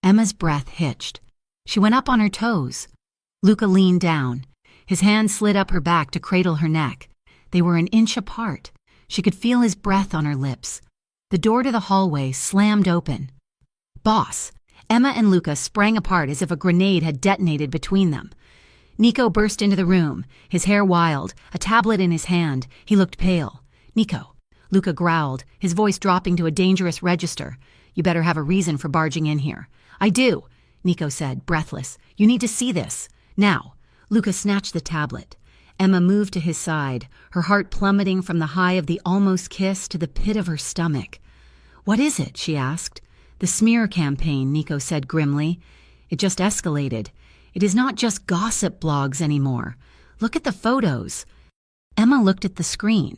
S1: Emma's breath hitched. She went up on her toes. Luca leaned down. His hand slid up her back to cradle her neck. They were an inch apart. She could feel his breath on her lips. The door to the hallway slammed open. "Boss!" Emma and Luca sprang apart as if a grenade had detonated between them. Nico burst into the room, his hair wild, a tablet in his hand. He looked pale. "Nico," Luca growled, his voice dropping to a dangerous register. "You better have a reason for barging in here." "I do," Nico said, breathless. "You need to see this. Now." Luca snatched the tablet. Emma moved to his side, her heart plummeting from the high of the almost kiss to the pit of her stomach. "What is it?" she asked. "The smear campaign," Nico said grimly. "It just escalated. It is not just gossip blogs anymore. Look at the photos." Emma looked at the screen.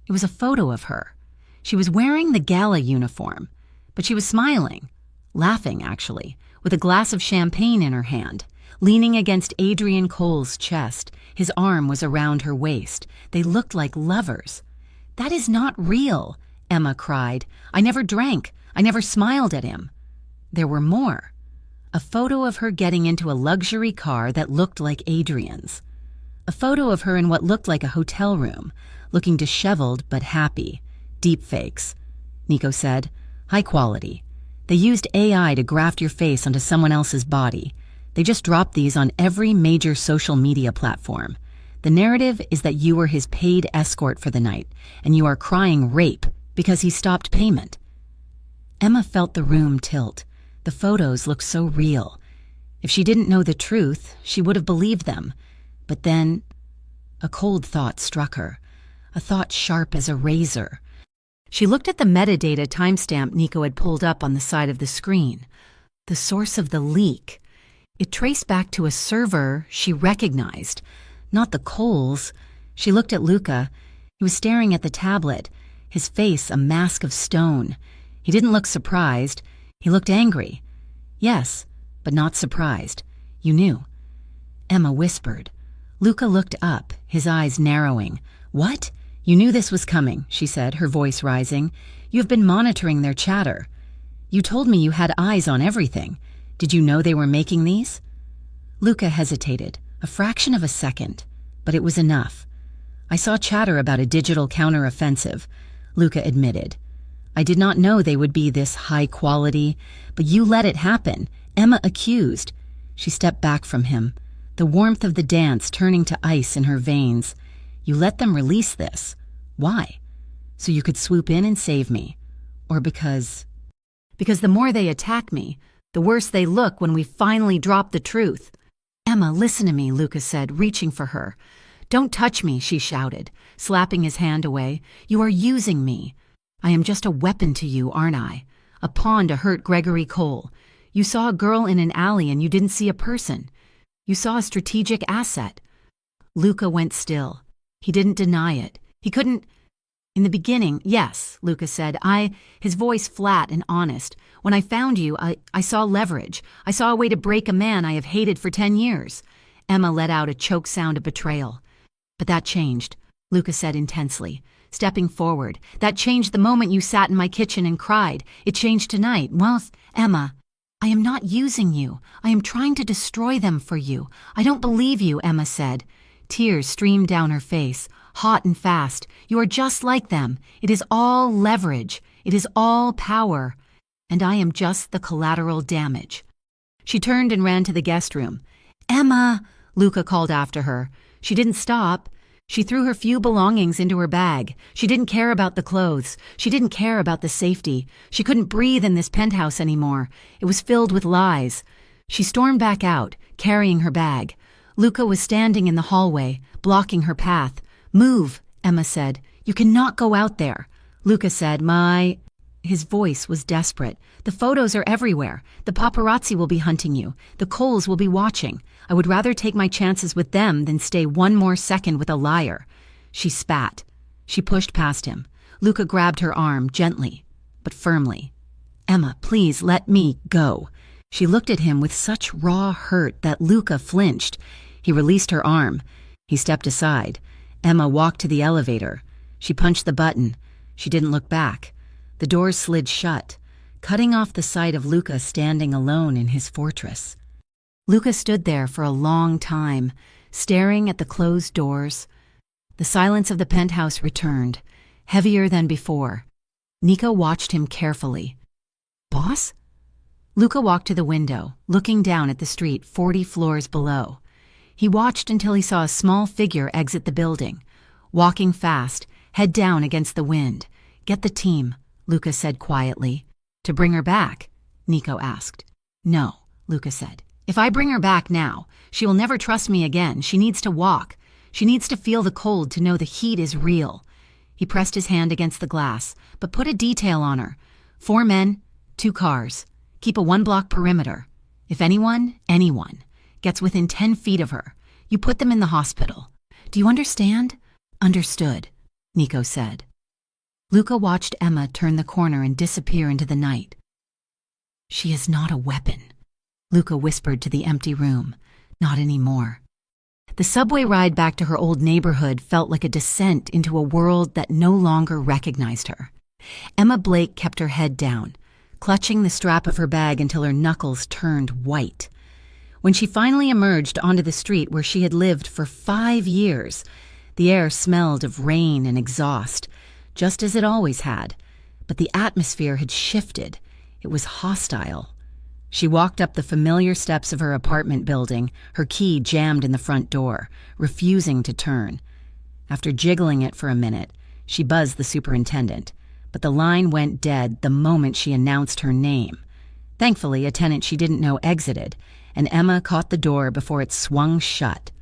S1: It was a photo of her. She was wearing the gala uniform, but she was smiling, laughing actually, with a glass of champagne in her hand, leaning against Adrian Cole's chest. His arm was around her waist. They looked like lovers. "That is not real," Emma cried. "I never drank. I never smiled at him." There were more. A photo of her getting into a luxury car that looked like Adrian's. A photo of her in what looked like a hotel room, looking disheveled but happy. Deepfakes, Nico said. High quality. They used AI to graft your face onto someone else's body. They just dropped these on every major social media platform. The narrative is that you were his paid escort for the night, and you are crying rape because he stopped payment. Emma felt the room tilt. The photos looked so real. If she didn't know the truth, she would have believed them. But then, a cold thought struck her, a thought sharp as a razor. She looked at the metadata timestamp Nico had pulled up on the side of the screen. The source of the leak. It traced back to a server she recognized, not the Coles. She looked at Luca. He was staring at the tablet, his face a mask of stone. He didn't look surprised. He looked angry. Yes, but not surprised. You knew. Emma whispered. Luca looked up, his eyes narrowing. What? You knew this was coming, she said, her voice rising. You have been monitoring their chatter. You told me you had eyes on everything. Did you know they were making these? Luca hesitated, a fraction of a second, but it was enough. I saw chatter about a digital counteroffensive, Luca admitted. I did not know they would be this high quality, but you let it happen. Emma accused. She stepped back from him. the warmth of the dance turning to ice in her veins. You let them release this. Why? So you could swoop in and save me. Or because the more they attack me, the worse they look when we finally drop the truth. Emma, listen to me, Lucas said, reaching for her. Don't touch me, she shouted, slapping his hand away. You are using me. I am just a weapon to you, aren't I? A pawn to hurt Gregory Cole. You saw a girl in an alley and you didn't see a person. You saw a strategic asset. Luca went still. He didn't deny it. He couldn't. In the beginning, yes, Lucas said. His voice flat and honest. When I found you, I saw leverage. I saw a way to break a man I have hated for 10 years. Emma let out a choked sound of betrayal. But that changed, Lucas said intensely, stepping forward. That changed the moment you sat in my kitchen and cried. It changed tonight. Well, Emma, I am not using you. I am trying to destroy them for you. I don't believe you, Emma said. Tears streamed down her face, hot and fast. You are just like them. It is all leverage. It is all power. And I am just the collateral damage. She turned and ran to the guest room. Emma, Luca called after her. She didn't stop. She threw her few belongings into her bag. She didn't care about the clothes. She didn't care about the safety. She couldn't breathe in this penthouse anymore. It was filled with lies. She stormed back out, carrying her bag. Luca was standing in the hallway, blocking her path. Move, Emma said. You cannot go out there. Luca said, His voice was desperate. The photos are everywhere. The paparazzi will be hunting you. The Coles will be watching. I would rather take my chances with them than stay one more second with a liar. She spat. She pushed past him. Luca grabbed her arm gently, but firmly. Emma, please let me go. She looked at him with such raw hurt that Luca flinched. He released her arm. He stepped aside. Emma walked to the elevator. She punched the button. She didn't look back. The doors slid shut, cutting off the sight of Luca standing alone in his fortress. Luca stood there for a long time, staring at the closed doors. The silence of the penthouse returned, heavier than before. Nico watched him carefully. Boss? Luca walked to the window, looking down at the street 40 floors below. He watched until he saw a small figure exit the building, walking fast, head down against the wind. Get the team, Luca said quietly. To bring her back? Nico asked. No, Luca said. If I bring her back now, she will never trust me again. She needs to walk. She needs to feel the cold to know the heat is real. He pressed his hand against the glass, but put a detail on her. 4 men, 2 cars. Keep a 1-block perimeter. If anyone gets within 10 feet of her, you put them in the hospital. Do you understand? Understood, Nico said. Luca watched Emma turn the corner and disappear into the night. She is not a weapon, Luca whispered to the empty room. Not anymore. The subway ride back to her old neighborhood felt like a descent into a world that no longer recognized her. Emma Blake kept her head down, clutching the strap of her bag until her knuckles turned white. When she finally emerged onto the street where she had lived for 5 years, the air smelled of rain and exhaust, just as it always had, but the atmosphere had shifted. It was hostile. She walked up the familiar steps of her apartment building, her key jammed in the front door, refusing to turn. After jiggling it for a minute, she buzzed the superintendent, but the line went dead the moment she announced her name. Thankfully, a tenant she didn't know exited, and Emma caught the door before it swung shut.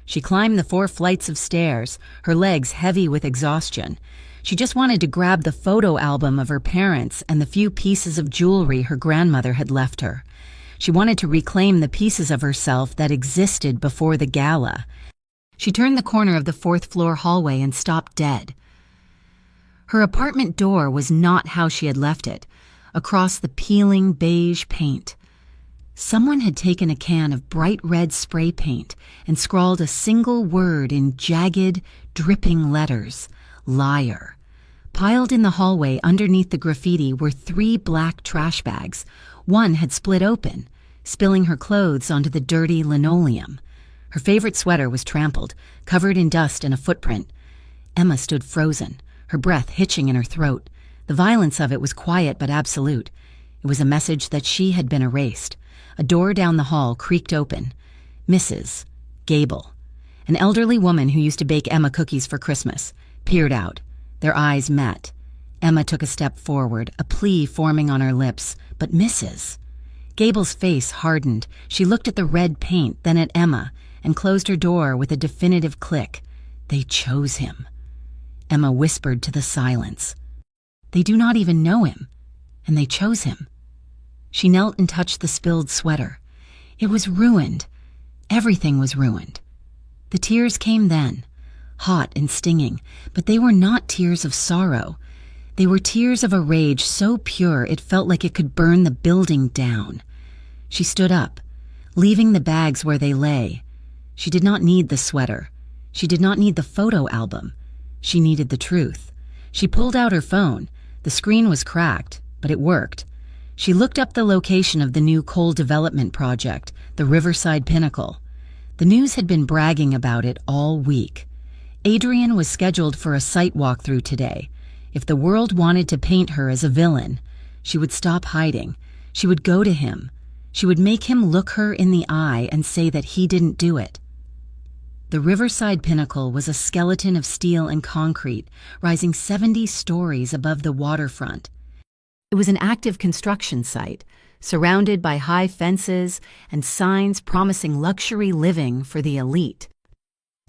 S1: She climbed the 4 flights of stairs, her legs heavy with exhaustion. She just wanted to grab the photo album of her parents and the few pieces of jewelry her grandmother had left her. She wanted to reclaim the pieces of herself that existed before the gala. She turned the corner of the 4th floor hallway and stopped dead. Her apartment door was not how she had left it, across the peeling beige paint. Someone had taken a can of bright red spray paint and scrawled a single word in jagged, dripping letters: liar. Piled in the hallway underneath the graffiti were 3 black trash bags. One had split open, spilling her clothes onto the dirty linoleum. Her favorite sweater was trampled, covered in dust and a footprint. Emma stood frozen, her breath hitching in her throat. The violence of it was quiet but absolute. It was a message that she had been erased. A door down the hall creaked open. Mrs. Gable, an elderly woman who used to bake Emma cookies for Christmas, peered out. Their eyes met. Emma took a step forward, a plea forming on her lips, but misses. Gable's face hardened. She looked at the red paint, then at Emma, and closed her door with a definitive click. They chose him. Emma whispered to the silence. They do not even know him, and they chose him. She knelt and touched the spilled sweater. It was ruined. Everything was ruined. The tears came then, hot and stinging, but they were not tears of sorrow. They were tears of a rage so pure it felt like it could burn the building down. She stood up, leaving the bags where they lay. She did not need the sweater. She did not need the photo album. She needed the truth. She pulled out her phone. The screen was cracked, but it worked. She looked up the location of the new coal development project, the Riverside Pinnacle. The news had been bragging about it all week. Adrian was scheduled for a site walkthrough today. If the world wanted to paint her as a villain, she would stop hiding. She would go to him. She would make him look her in the eye and say that he didn't do it. The Riverside Pinnacle was a skeleton of steel and concrete, rising 70 stories above the waterfront. It was an active construction site, surrounded by high fences and signs promising luxury living for the elite.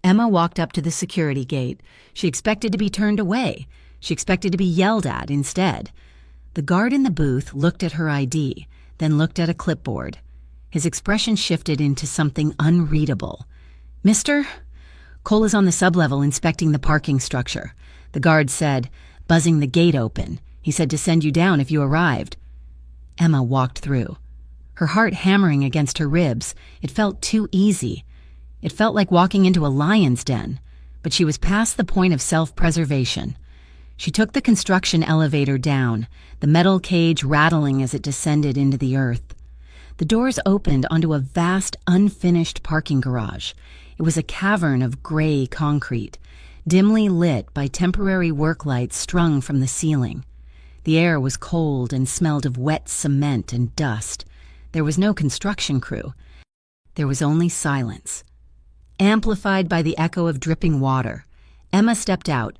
S1: Emma walked up to the security gate. She expected to be turned away. She expected to be yelled at instead. The guard in the booth looked at her ID, then looked at a clipboard. His expression shifted into something unreadable. "Mister?" "Cole is on the sublevel inspecting the parking structure." The guard said, buzzing the gate open. "He said to send you down if you arrived." Emma walked through. Her heart hammering against her ribs. It felt too easy. It felt like walking into a lion's den, but she was past the point of self-preservation. She took the construction elevator down, the metal cage rattling as it descended into the earth. The doors opened onto a vast, unfinished parking garage. It was a cavern of gray concrete, dimly lit by temporary work lights strung from the ceiling. The air was cold and smelled of wet cement and dust. There was no construction crew. There was only silence, amplified by the echo of dripping water. Emma stepped out.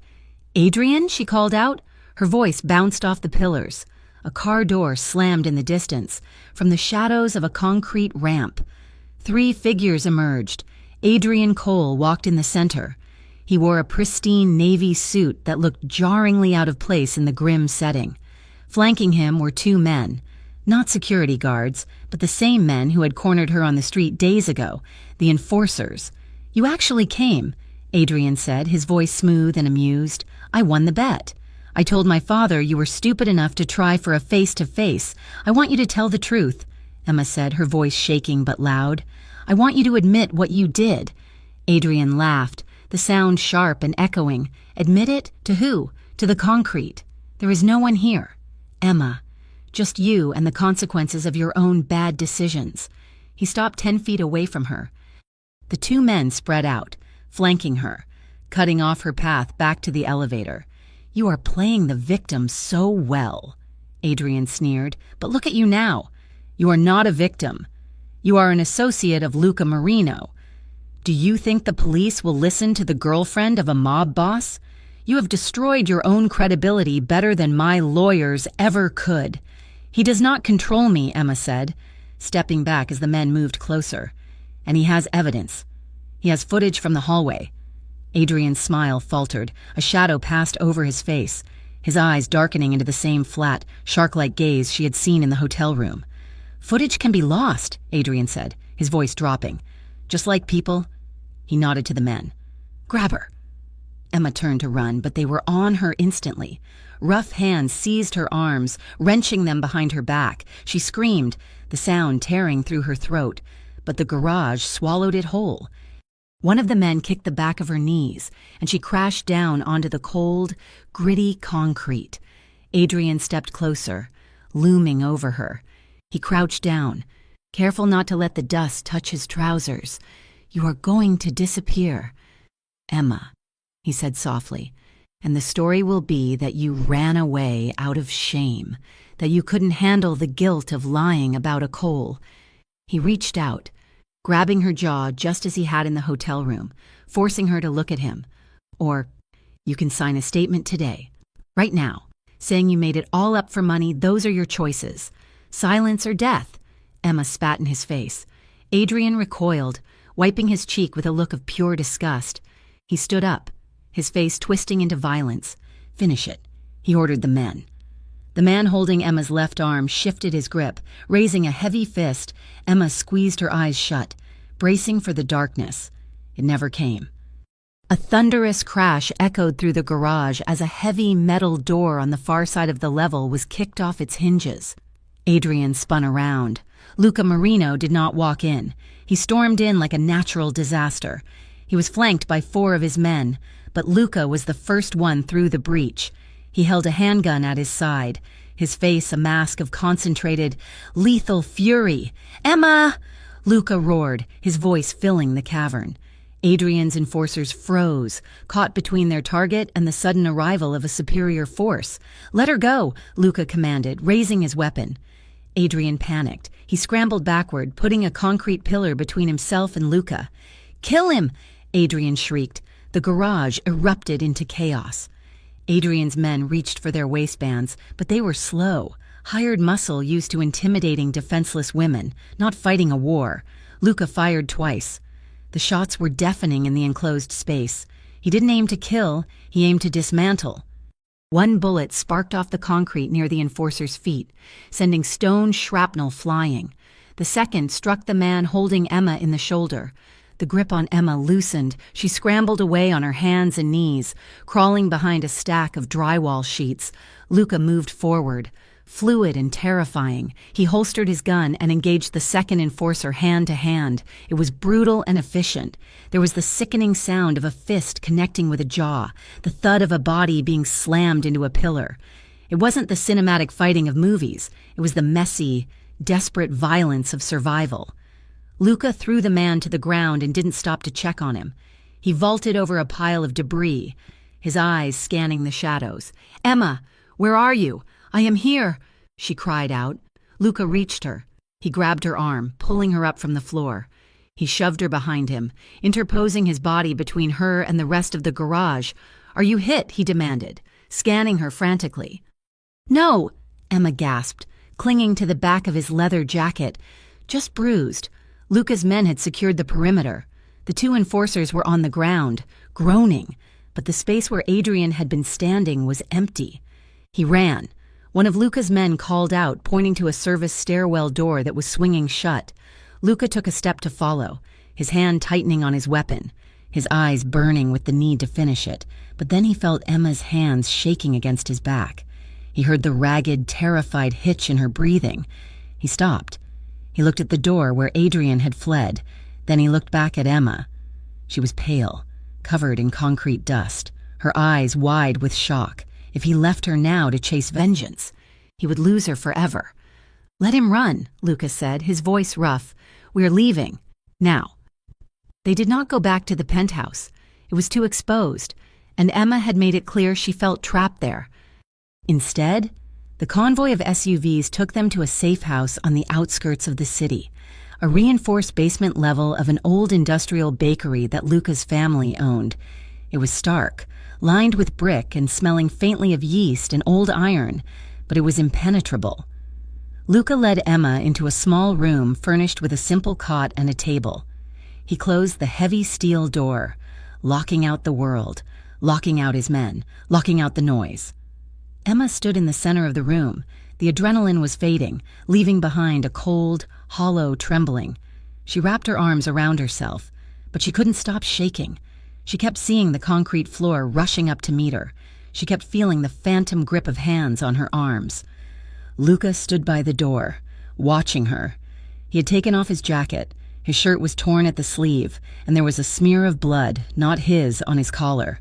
S1: "Adrian?" she called out. Her voice bounced off the pillars. A car door slammed in the distance. From the shadows of a concrete ramp, 3 figures emerged. Adrian Cole walked in the center. He wore a pristine navy suit that looked jarringly out of place in the grim setting. Flanking him were 2 men, not security guards, but the same men who had cornered her on the street days ago, the enforcers. "You actually came," Adrian said, his voice smooth and amused. "I won the bet. I told my father you were stupid enough to try for a face-to-face. I want you to tell the truth," Emma said, her voice shaking but loud. "I want you to admit what you did." Adrian laughed, the sound sharp and echoing. "Admit it? To who? To the concrete. There is no one here. Emma. Just you and the consequences of your own bad decisions." He stopped 10 feet away from her. The 2 men spread out, flanking her, cutting off her path back to the elevator. "You are playing the victim so well," Adrian sneered. "But look at you now. You are not a victim. You are an associate of Luca Marino. Do you think the police will listen to the girlfriend of a mob boss? You have destroyed your own credibility better than my lawyers ever could." "He does not control me," Emma said, stepping back as the men moved closer. "And he has evidence. He has footage from the hallway." Adrian's smile faltered. A shadow passed over his face, his eyes darkening into the same flat, shark-like gaze she had seen in the hotel room. "Footage can be lost," Adrian said, his voice dropping. "Just like people." He nodded to the men. "Grab her." Emma turned to run, but they were on her instantly. Rough hands seized her arms, wrenching them behind her back. She screamed, the sound tearing through her throat, but the garage swallowed it whole. One of the men kicked the back of her knees, and she crashed down onto the cold, gritty concrete. Adrian stepped closer, looming over her. He crouched down, careful not to let the dust touch his trousers. "You are going to disappear, Emma," he said softly, "and the story will be that you ran away out of shame, that you couldn't handle the guilt of lying about a Cole." He reached out, grabbing her jaw just as he had in the hotel room, forcing her to look at him. Or, you can sign a statement today, right now, saying you made it all up for money. Those are your choices. Silence or death. Emma spat in his face. Adrian recoiled, wiping his cheek with a look of pure disgust. He stood up, his face twisting into violence. Finish it, he ordered the men. The man holding Emma's left arm shifted his grip, raising a heavy fist. Emma squeezed her eyes shut, bracing for the darkness. It never came. A thunderous crash echoed through the garage as a heavy metal door on the far side of the level was kicked off its hinges. Adrian spun around. Luca Marino did not walk in. He stormed in like a natural disaster. He was flanked by 4 of his men, but Luca was the first one through the breach. He held a handgun at his side, his face a mask of concentrated, lethal fury. "Emma!" Luca roared, his voice filling the cavern. Adrian's enforcers froze, caught between their target and the sudden arrival of a superior force. "Let her go," Luca commanded, raising his weapon. Adrian panicked. He scrambled backward, putting a concrete pillar between himself and Luca. "Kill him!" Adrian shrieked. The garage erupted into chaos. Adrian's men reached for their waistbands, but they were slow, hired muscle used to intimidating defenseless women, not fighting a war. Luca fired twice. The shots were deafening in the enclosed space. He didn't aim to kill, he aimed to dismantle. One bullet sparked off the concrete near the enforcer's feet, sending stone shrapnel flying. The second struck the man holding Emma in the shoulder. The grip on Emma loosened. She scrambled away on her hands and knees, crawling behind a stack of drywall sheets. Luca moved forward. Fluid and terrifying, he holstered his gun and engaged the second enforcer hand to hand. It was brutal and efficient. There was the sickening sound of a fist connecting with a jaw, the thud of a body being slammed into a pillar. It wasn't the cinematic fighting of movies. It was the messy, desperate violence of survival. Luca threw the man to the ground and didn't stop to check on him. He vaulted over a pile of debris, his eyes scanning the shadows. "Emma, where are you? I am here," she cried out. Luca reached her. He grabbed her arm, pulling her up from the floor. He shoved her behind him, interposing his body between her and the rest of the garage. "Are you hit?" he demanded, scanning her frantically. "No," Emma gasped, clinging to the back of his leather jacket. "Just bruised." Luca's men had secured the perimeter. The 2 enforcers were on the ground, groaning, but the space where Adrian had been standing was empty. He ran. One of Luca's men called out, pointing to a service stairwell door that was swinging shut. Luca took a step to follow, his hand tightening on his weapon, his eyes burning with the need to finish it. But then he felt Emma's hands shaking against his back. He heard the ragged, terrified hitch in her breathing. He stopped. He looked at the door where Adrian had fled. Then he looked back at Emma. She was pale, covered in concrete dust, her eyes wide with shock. If he left her now to chase vengeance, he would lose her forever. "Let him run," Luca said, his voice rough. "We're leaving. Now." They did not go back to the penthouse. It was too exposed, and Emma had made it clear she felt trapped there. Instead, the convoy of SUVs took them to a safe house on the outskirts of the city, a reinforced basement level of an old industrial bakery that Luca's family owned. It was stark, lined with brick and smelling faintly of yeast and old iron, but it was impenetrable. Luca led Emma into a small room furnished with a simple cot and a table. He closed the heavy steel door, locking out the world, locking out his men, locking out the noise. Emma stood in the center of the room. The adrenaline was fading, leaving behind a cold, hollow trembling. She wrapped her arms around herself, but she couldn't stop shaking. She kept seeing the concrete floor rushing up to meet her. She kept feeling the phantom grip of hands on her arms. Luca stood by the door, watching her. He had taken off his jacket. His shirt was torn at the sleeve, and there was a smear of blood, not his, on his collar.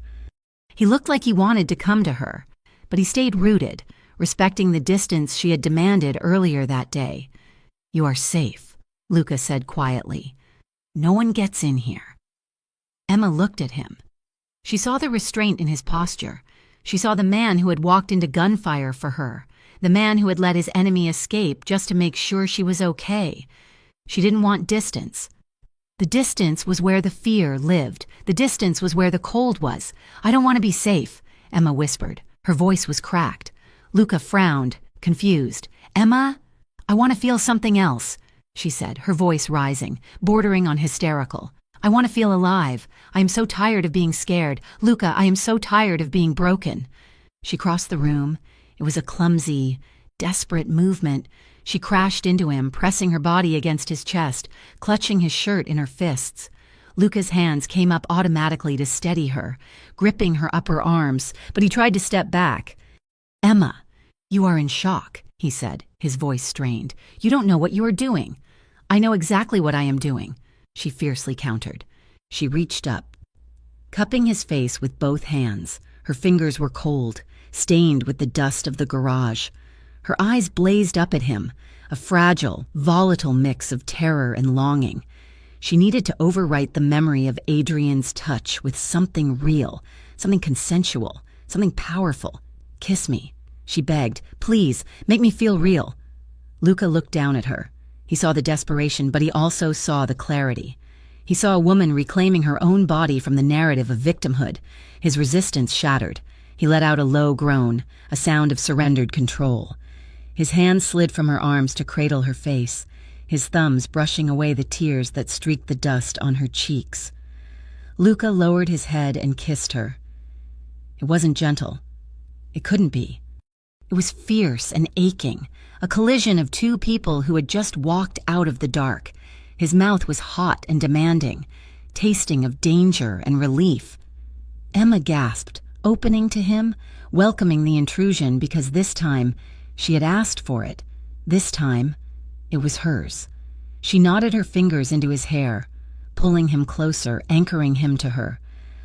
S1: He looked like he wanted to come to her, but he stayed rooted, respecting the distance she had demanded earlier that day. "You are safe," Luca said quietly. "No one gets in here." Emma looked at him. She saw the restraint in his posture. She saw the man who had walked into gunfire for her, the man who had let his enemy escape just to make sure she was okay. She didn't want distance. The distance was where the fear lived. The distance was where the cold was. I don't want to be safe, Emma whispered. Her voice was cracked. Luca frowned, confused. Emma, I want to feel something else, she said, her voice rising, bordering on hysterical. I want to feel alive. I am so tired of being scared. Luca, I am so tired of being broken. She crossed the room. It was a clumsy, desperate movement. She crashed into him, pressing her body against his chest, clutching his shirt in her fists. Luca's hands came up automatically to steady her, gripping her upper arms, but he tried to step back. Emma, you are in shock, he said, his voice strained. You don't know what you are doing. I know exactly what I am doing, she fiercely countered. She reached up, cupping his face with both hands. Her fingers were cold, stained with the dust of the garage. Her eyes blazed up at him, a fragile, volatile mix of terror and longing. She needed to overwrite the memory of Adrian's touch with something real, something consensual, something powerful. Kiss me, she begged. Please, make me feel real. Luca looked down at her. He saw the desperation, but he also saw the clarity. He saw a woman reclaiming her own body from the narrative of victimhood. His resistance shattered. He let out a low groan, a sound of surrendered control. His hands slid from her arms to cradle her face, his thumbs brushing away the tears that streaked the dust on her cheeks. Luca lowered his head and kissed her. It wasn't gentle. It couldn't be. It was fierce and aching, a collision of two people who had just walked out of the dark. His mouth was hot and demanding, tasting of danger and relief. Emma gasped, opening to him, welcoming the intrusion because this time she had asked for it. This time, it was hers. She knotted her fingers into his hair, pulling him closer, anchoring him to her.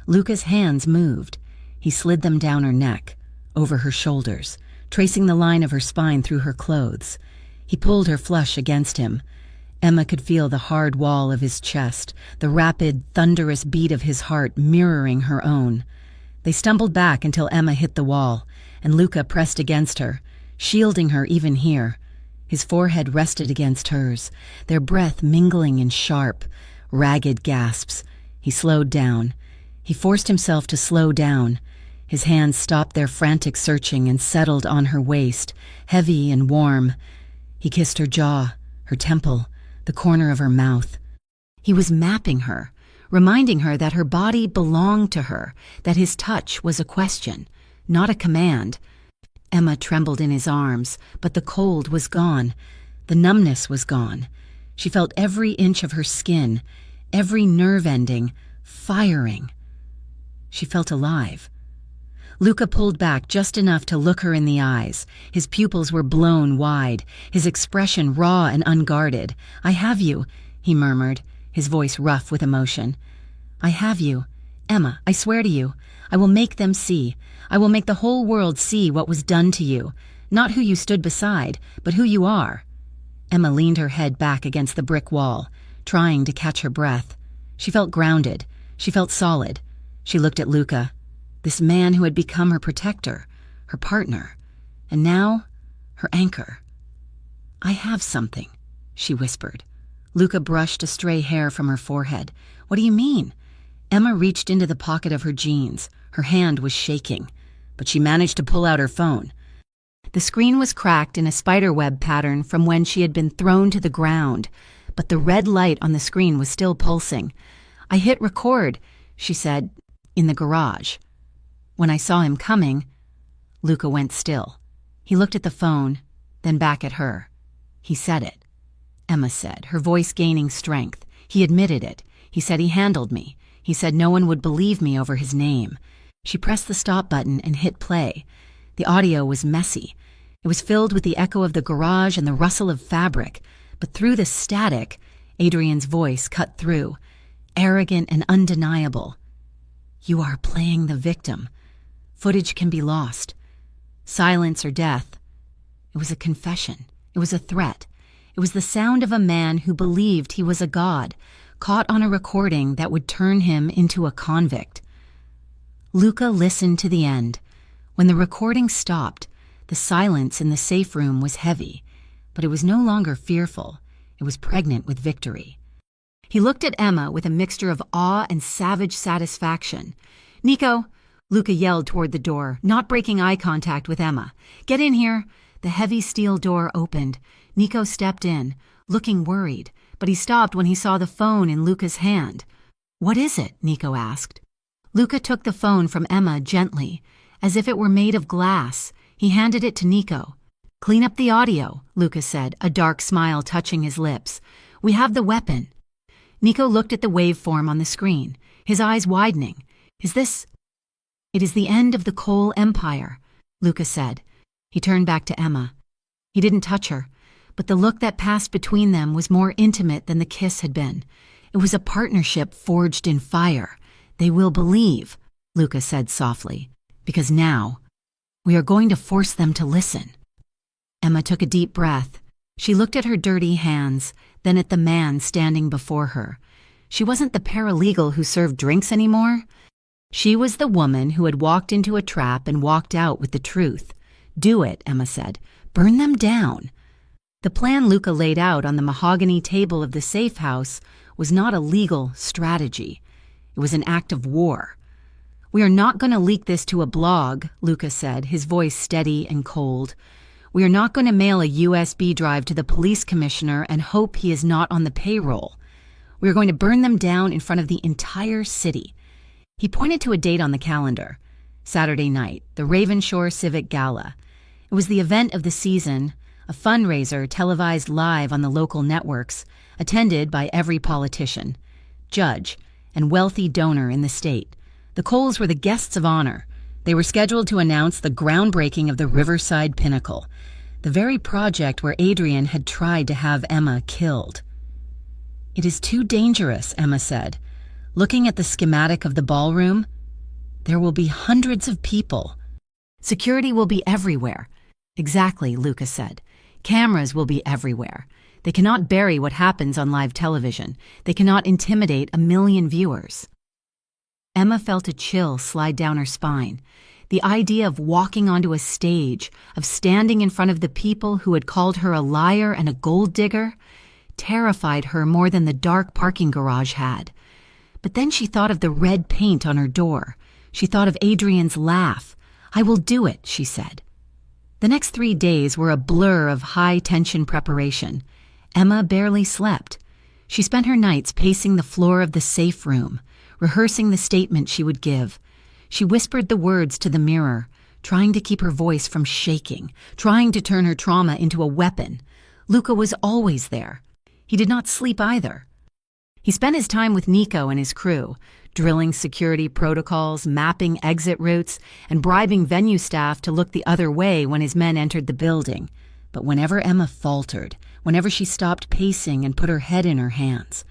S1: Luca's hands moved. He slid them down her neck, over her shoulders, tracing the line of her spine through her clothes. He pulled her flush against him. Emma could feel the hard wall of his chest, the rapid, thunderous beat of his heart mirroring her own. They stumbled back until Emma hit the wall, and Luca pressed against her, shielding her even here. His forehead rested against hers, their breath mingling in sharp, ragged gasps. He slowed down. He forced himself to slow down. His hands stopped their frantic searching and settled on her waist, heavy and warm. He kissed her jaw, her temple, the corner of her mouth. He was mapping her, reminding her that her body belonged to her, that his touch was a question, not a command. Emma trembled in his arms, but the cold was gone. The numbness was gone. She felt every inch of her skin, every nerve ending, firing. She felt alive. Luca pulled back just enough to look her in the eyes. His pupils were blown wide, his expression raw and unguarded. I have you, he murmured, his voice rough with emotion. I have you. Emma, I swear to you, I will make them see. I will make the whole world see what was done to you. Not who you stood beside, but who you are. Emma leaned her head back against the brick wall, trying to catch her breath. She felt grounded. She felt solid. She looked at Luca, this man who had become her protector, her partner, and now her anchor. I have something, she whispered. Luca brushed a stray hair from her forehead. What do you mean? Emma reached into the pocket of her jeans. Her hand was shaking, but she managed to pull out her phone. The screen was cracked in a spiderweb pattern from when she had been thrown to the ground, but the red light on the screen was still pulsing. I hit record, she said, in the garage. When I saw him coming, Luca went still. He looked at the phone, then back at her. He said it. Emma said, her voice gaining strength. He admitted it. He said he handled me. He said no one would believe me over his name. She pressed the stop button and hit play. The audio was messy. It was filled with the echo of the garage and the rustle of fabric. But through the static, Adrian's voice cut through, arrogant and undeniable. You are playing the victim. Footage can be lost. Silence or death. It was a confession. It was a threat. It was the sound of a man who believed he was a god, caught on a recording that would turn him into a convict. Luca listened to the end. When the recording stopped, the silence in the safe room was heavy, but it was no longer fearful. It was pregnant with victory. He looked at Emma with a mixture of awe and savage satisfaction. "Nico," Luca yelled toward the door, not breaking eye contact with Emma. "Get in here." The heavy steel door opened. Nico stepped in, looking worried, but he stopped when he saw the phone in Luca's hand. "What is it?" Nico asked. Luca took the phone from Emma gently, as if it were made of glass. He handed it to Nico. "Clean up the audio," Luca said, a dark smile touching his lips. "We have the weapon." Nico looked at the waveform on the screen, his eyes widening. "Is this—" "It is the end of the Cole Empire," Luca said. He turned back to Emma. He didn't touch her, but the look that passed between them was more intimate than the kiss had been. It was a partnership forged in fire. "They will believe," Luca said softly, "because now we are going to force them to listen." Emma took a deep breath. She looked at her dirty hands, then at the man standing before her. She wasn't the paralegal who served drinks anymore. She was the woman who had walked into a trap and walked out with the truth. "Do it," Emma said. "Burn them down." The plan Luca laid out on the mahogany table of the safe house was not a legal strategy. It was an act of war. "We are not going to leak this to a blog," Luca said, his voice steady and cold. "We are not going to mail a USB drive to the police commissioner and hope he is not on the payroll. We are going to burn them down in front of the entire city." He pointed to a date on the calendar. Saturday night, the Ravenshore Civic Gala. It was the event of the season, a fundraiser televised live on the local networks, attended by every politician, judge, and wealthy donor in the state. The Coles were the guests of honor. They were scheduled to announce the groundbreaking of the Riverside Pinnacle, the very project where Adrian had tried to have Emma killed. "It is too dangerous," Emma said. Looking at the schematic of the ballroom, "There will be hundreds of people. Security will be everywhere." "Exactly," Luca said. "Cameras will be everywhere. They cannot bury what happens on live television. They cannot intimidate 1 million viewers." Emma felt a chill slide down her spine. The idea of walking onto a stage, of standing in front of the people who had called her a liar and a gold digger, terrified her more than the dark parking garage had. But then she thought of the red paint on her door. She thought of Adrian's laugh. "I will do it," she said. The next 3 days were a blur of high-tension preparation. Emma barely slept. She spent her nights pacing the floor of the safe room, rehearsing the statement she would give. She whispered the words to the mirror, trying to keep her voice from shaking, trying to turn her trauma into a weapon. Luca was always there. He did not sleep either. He spent his time with Nico and his crew, drilling security protocols, mapping exit routes, and bribing venue staff to look the other way when his men entered the building. But whenever Emma faltered, whenever she stopped pacing and put her head in her hands,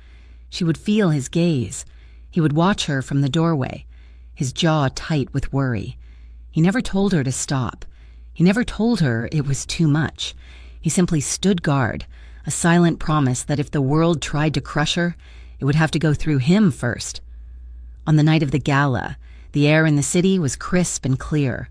S1: she would feel his gaze. He would watch her from the doorway, his jaw tight with worry. He never told her to stop. He never told her it was too much. He simply stood guard, a silent promise that if the world tried to crush her, it would have to go through him first. On the night of the gala, the air in the city was crisp and clear.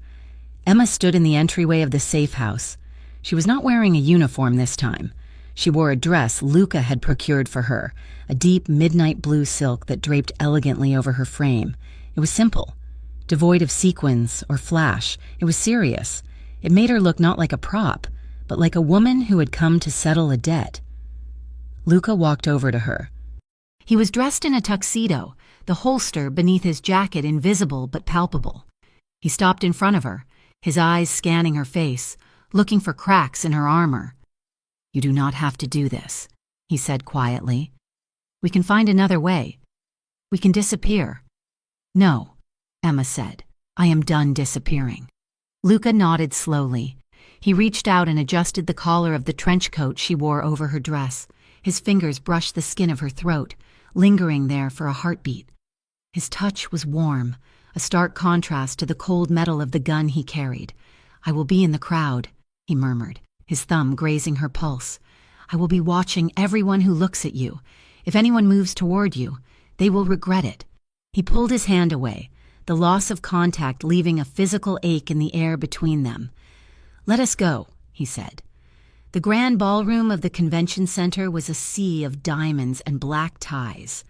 S1: Emma stood in the entryway of the safe house. She was not wearing a uniform this time. She wore a dress Luca had procured for her, a deep midnight blue silk that draped elegantly over her frame. It was simple, devoid of sequins or flash. It was serious. It made her look not like a prop, but like a woman who had come to settle a debt. Luca walked over to her. He was dressed in a tuxedo, the holster beneath his jacket invisible but palpable. He stopped in front of her, his eyes scanning her face, looking for cracks in her armor. "You do not have to do this," he said quietly. "We can find another way. We can disappear." "No," Emma said. "I am done disappearing." Luca nodded slowly. He reached out and adjusted the collar of the trench coat she wore over her dress. His fingers brushed the skin of her throat, lingering there for a heartbeat. His touch was warm, a stark contrast to the cold metal of the gun he carried. "I will be in the crowd," he murmured, his thumb grazing her pulse. "I will be watching everyone who looks at you. If anyone moves toward you, they will regret it." He pulled his hand away, the loss of contact leaving a physical ache in the air between them. "Let us go," he said. The grand ballroom of the convention center was a sea of diamonds and black ties.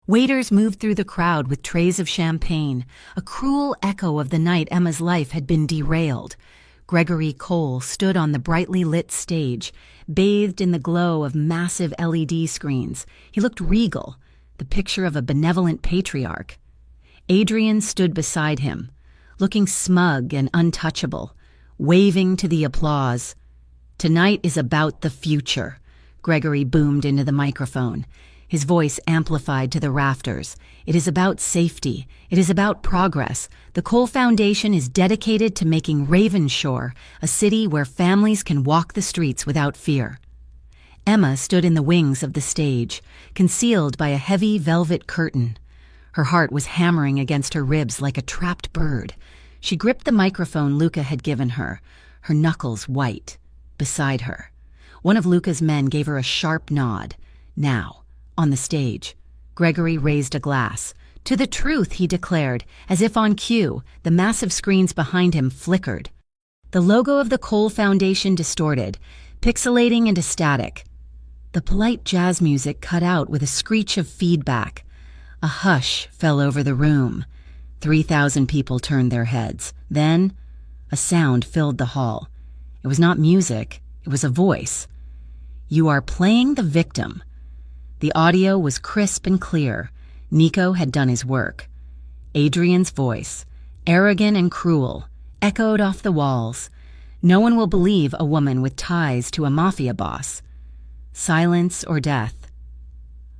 S1: Waiters moved through the crowd with trays of champagne, a cruel echo of the night Emma's life had been derailed. Gregory Cole stood on the brightly lit stage, bathed in the glow of massive LED screens. He looked regal, the picture of a benevolent patriarch. Adrian stood beside him, looking smug and untouchable, waving to the applause. "Tonight is about the future," Gregory boomed into the microphone, his voice amplified to the rafters. "It is about safety. It is about progress. The Cole Foundation is dedicated to making Ravenshore a city where families can walk the streets without fear." Emma stood in the wings of the stage, concealed by a heavy velvet curtain. Her heart was hammering against her ribs like a trapped bird. She gripped the microphone Luca had given her, her knuckles white. Beside her, one of Luca's men gave her a sharp nod. Now, on the stage, Gregory raised a glass. "To the truth," he declared, as if on cue. The massive screens behind him flickered. The logo of the Cole Foundation distorted, pixelating into static. The polite jazz music cut out with a screech of feedback. A hush fell over the room. 3,000 people turned their heads. Then, a sound filled the hall. It was not music, it was a voice. "You are playing the victim." The audio was crisp and clear. Nico had done his work. Adrian's voice, arrogant and cruel, echoed off the walls. "No one will believe a woman with ties to a mafia boss." Silence or death.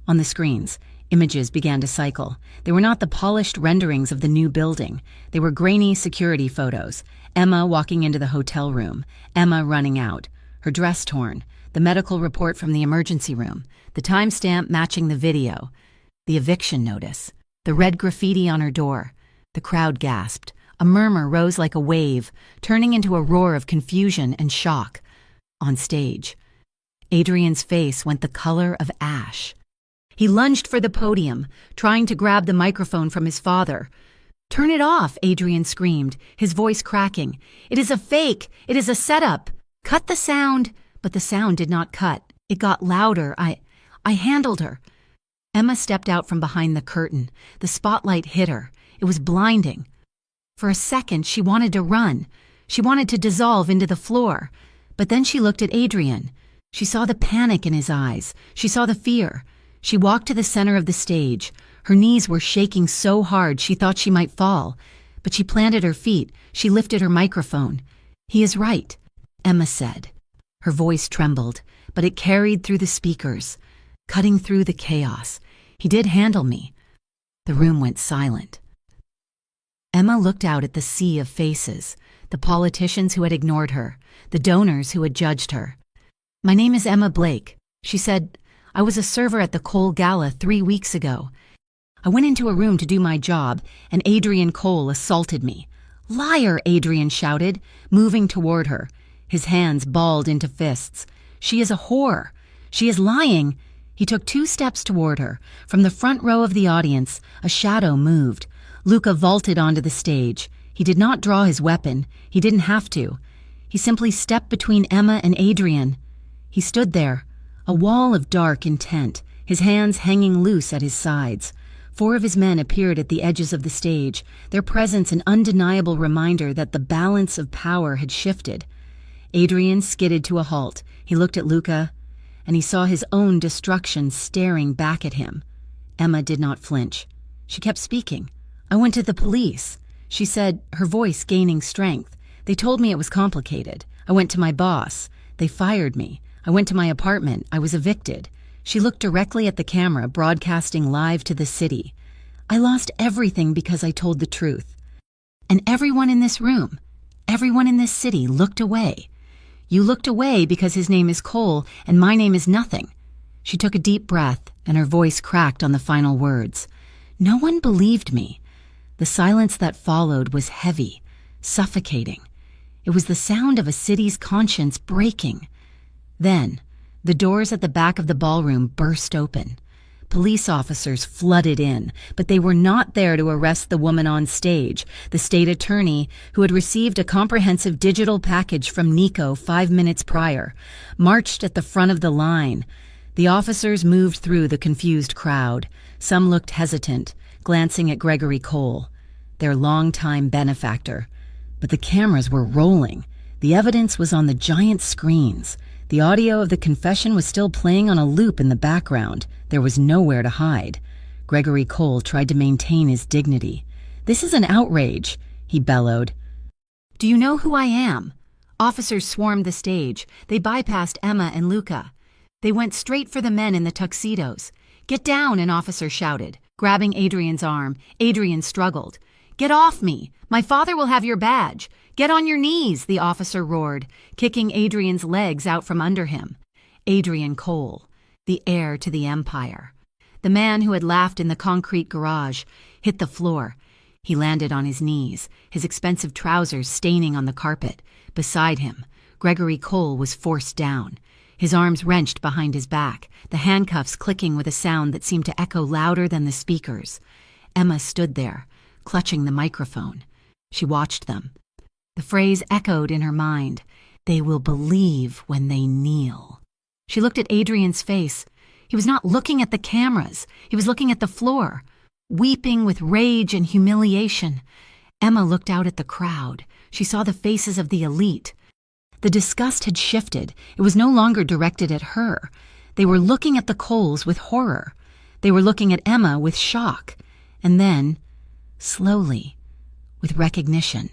S1: On the screens, images began to cycle. They were not the polished renderings of the new building. They were grainy security photos. Emma walking into the hotel room. Emma running out, her dress torn. The medical report from the emergency room. The timestamp matching the video. The eviction notice. The red graffiti on her door. The crowd gasped. A murmur rose like a wave, turning into a roar of confusion and shock. On stage, Adrian's face went the color of ash. He lunged for the podium, trying to grab the microphone from his father. "Turn it off," Adrian screamed, his voice cracking. "It is a fake! It is a setup! Cut the sound!" But the sound did not cut. It got louder. I handled her." Emma stepped out from behind the curtain. The spotlight hit her. It was blinding. For a second, she wanted to run. She wanted to dissolve into the floor. But then she looked at Adrian. She saw the panic in his eyes. She saw the fear. She walked to the center of the stage. Her knees were shaking so hard she thought she might fall. But she planted her feet. She lifted her microphone. "He is right," Emma said. Her voice trembled, but it carried through the speakers, cutting through the chaos. "He did handle me." The room went silent. Emma looked out at the sea of faces, the politicians who had ignored her, the donors who had judged her. "My name is Emma Blake," she said. "I was a server at the Cole Gala 3 weeks ago. I went into a room to do my job, and Adrian Cole assaulted me." "Liar!" Adrian shouted, moving toward her, his hands balled into fists. "She is a whore. She is lying." He took 2 steps toward her. From the front row of the audience, a shadow moved. Luca vaulted onto the stage. He did not draw his weapon. He didn't have to. He simply stepped between Emma and Adrian. He stood there, a wall of dark intent, his hands hanging loose at his sides. 4 of his men appeared at the edges of the stage, their presence an undeniable reminder that the balance of power had shifted. Adrian skidded to a halt. He looked at Luca, and he saw his own destruction staring back at him. Emma did not flinch. She kept speaking. "I went to the police," she said, her voice gaining strength. "They told me it was complicated. I went to my boss. They fired me. I went to my apartment. I was evicted." She looked directly at the camera, broadcasting live to the city. "I lost everything because I told the truth. And everyone in this room, everyone in this city looked away. You looked away because his name is Cole and my name is nothing." She took a deep breath, and her voice cracked on the final words. "No one believed me." The silence that followed was heavy, suffocating. It was the sound of a city's conscience breaking. Then, the doors at the back of the ballroom burst open. Police officers flooded in, but they were not there to arrest the woman on stage. The state attorney, who had received a comprehensive digital package from Nico 5 minutes prior, marched at the front of the line. The officers moved through the confused crowd. Some looked hesitant, glancing at Gregory Cole, their longtime benefactor. But the cameras were rolling. The evidence was on the giant screens. The audio of the confession was still playing on a loop in the background. There was nowhere to hide. Gregory Cole tried to maintain his dignity. "This is an outrage," he bellowed. "Do you know who I am?" Officers swarmed the stage. They bypassed Emma and Luca. They went straight for the men in the tuxedos. "Get down," an officer shouted, grabbing Adrian's arm. Adrian struggled. "Get off me! My father will have your badge! Get on your knees," the officer roared, kicking Adrian's legs out from under him. Adrian Cole, the heir to the empire. The man who had laughed in the concrete garage, hit the floor. He landed on his knees, his expensive trousers staining on the carpet. Beside him, Gregory Cole was forced down, his arms wrenched behind his back, the handcuffs clicking with a sound that seemed to echo louder than the speakers. Emma stood there, clutching the microphone. She watched them. The phrase echoed in her mind, "They will believe when they kneel." She looked at Adrian's face. He was not looking at the cameras. He was looking at the floor, weeping with rage and humiliation. Emma looked out at the crowd. She saw the faces of the elite. The disgust had shifted. It was no longer directed at her. They were looking at the Coles with horror. They were looking at Emma with shock. And then, slowly, with recognition.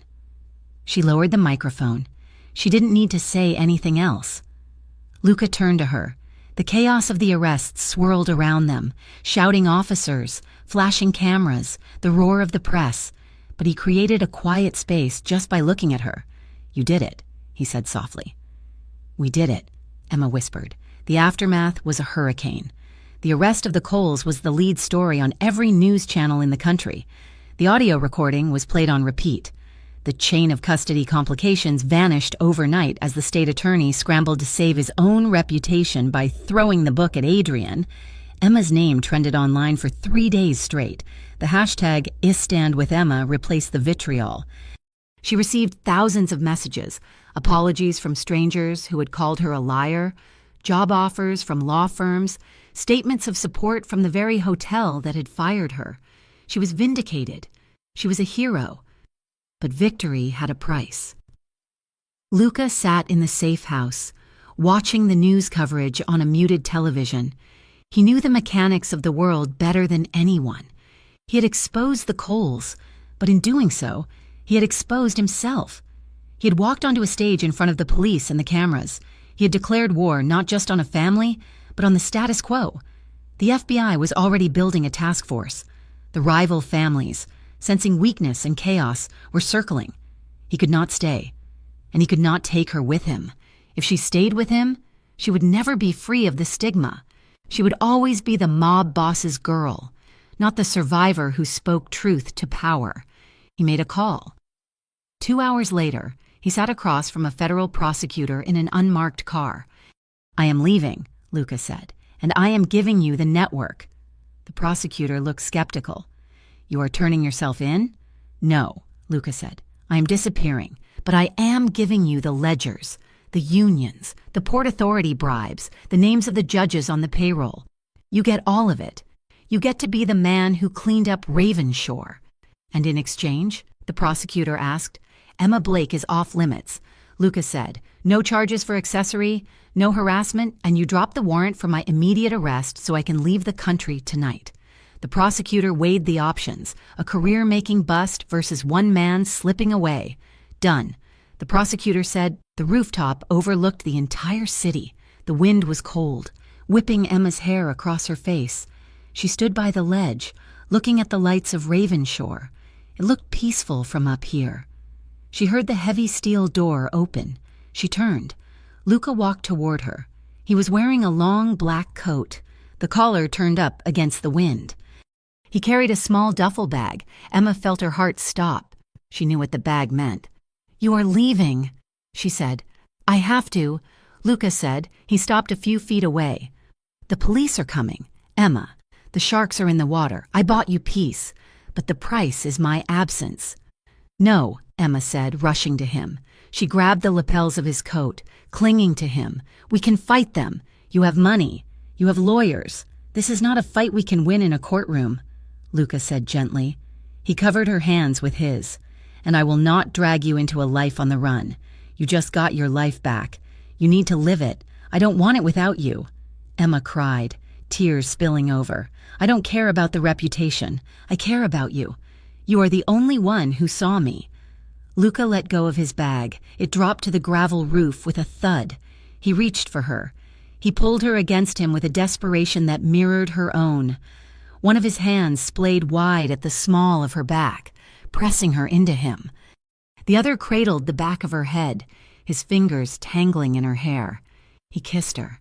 S1: She lowered the microphone. She didn't need to say anything else. Luca turned to her. The chaos of the arrests swirled around them, shouting officers, flashing cameras, the roar of the press. But he created a quiet space just by looking at her. "You did it," he said softly. "We did it," Emma whispered. The aftermath was a hurricane. The arrest of the Coles was the lead story on every news channel in the country. The audio recording was played on repeat. The chain of custody complications vanished overnight as the state attorney scrambled to save his own reputation by throwing the book at Adrian. Emma's name trended online for 3 days straight. The hashtag #ISTandWithEmma replaced the vitriol. She received thousands of messages, apologies from strangers who had called her a liar, job offers from law firms, statements of support from the very hotel that had fired her. She was vindicated. She was a hero. But victory had a price. Luca sat in the safe house, watching the news coverage on a muted television. He knew the mechanics of the world better than anyone. He had exposed the Coles, but in doing so, he had exposed himself. He had walked onto a stage in front of the police and the cameras. He had declared war not just on a family, but on the status quo. The FBI was already building a task force. The rival families, sensing weakness and chaos, were circling. He could not stay, and he could not take her with him. If she stayed with him, she would never be free of the stigma. She would always be the mob boss's girl, not the survivor who spoke truth to power. He made a call. 2 hours later, he sat across from a federal prosecutor in an unmarked car. "I am leaving," Luca said, "and I am giving you the network." The prosecutor looked skeptical. "You are turning yourself in?" "No," Luca said. "I am disappearing, but I am giving you the ledgers, the unions, the Port Authority bribes, the names of the judges on the payroll. You get all of it. You get to be the man who cleaned up Ravensshore." "And in exchange?" the prosecutor asked. "Emma Blake is off limits," Luca said. "No charges for accessory, no harassment, and you drop the warrant for my immediate arrest so I can leave the country tonight." The prosecutor weighed the options, a career-making bust versus one man slipping away. "Done." The prosecutor said. The rooftop overlooked the entire city. The wind was cold, whipping Emma's hair across her face. She stood by the ledge, looking at the lights of Ravensshore. It looked peaceful from up here. She heard the heavy steel door open. She turned. Luca walked toward her. He was wearing a long black coat, the collar turned up against the wind. He carried a small duffel bag. Emma felt her heart stop. She knew what the bag meant. "You are leaving," she said. "I have to," Luca said. He stopped a few feet away. "The police are coming." "Emma." The sharks are in the water. I bought you peace, but the price is my absence." "No," Emma said, rushing to him. She grabbed the lapels of his coat, clinging to him. "We can fight them. You have money. You have lawyers. This is not a fight we can win in a courtroom," Luca said gently. He covered her hands with his. "And I will not drag you into a life on the run. You just got your life back. You need to live it. I don't want it without you." Emma cried, tears spilling over. "I don't care about the reputation. I care about you. You are the only one who saw me." Luca let go of his bag. It dropped to the gravel roof with a thud. He reached for her. He pulled her against him with a desperation that mirrored her own. One of his hands splayed wide at the small of her back, pressing her into him. The other cradled the back of her head, his fingers tangling in her hair. He kissed her.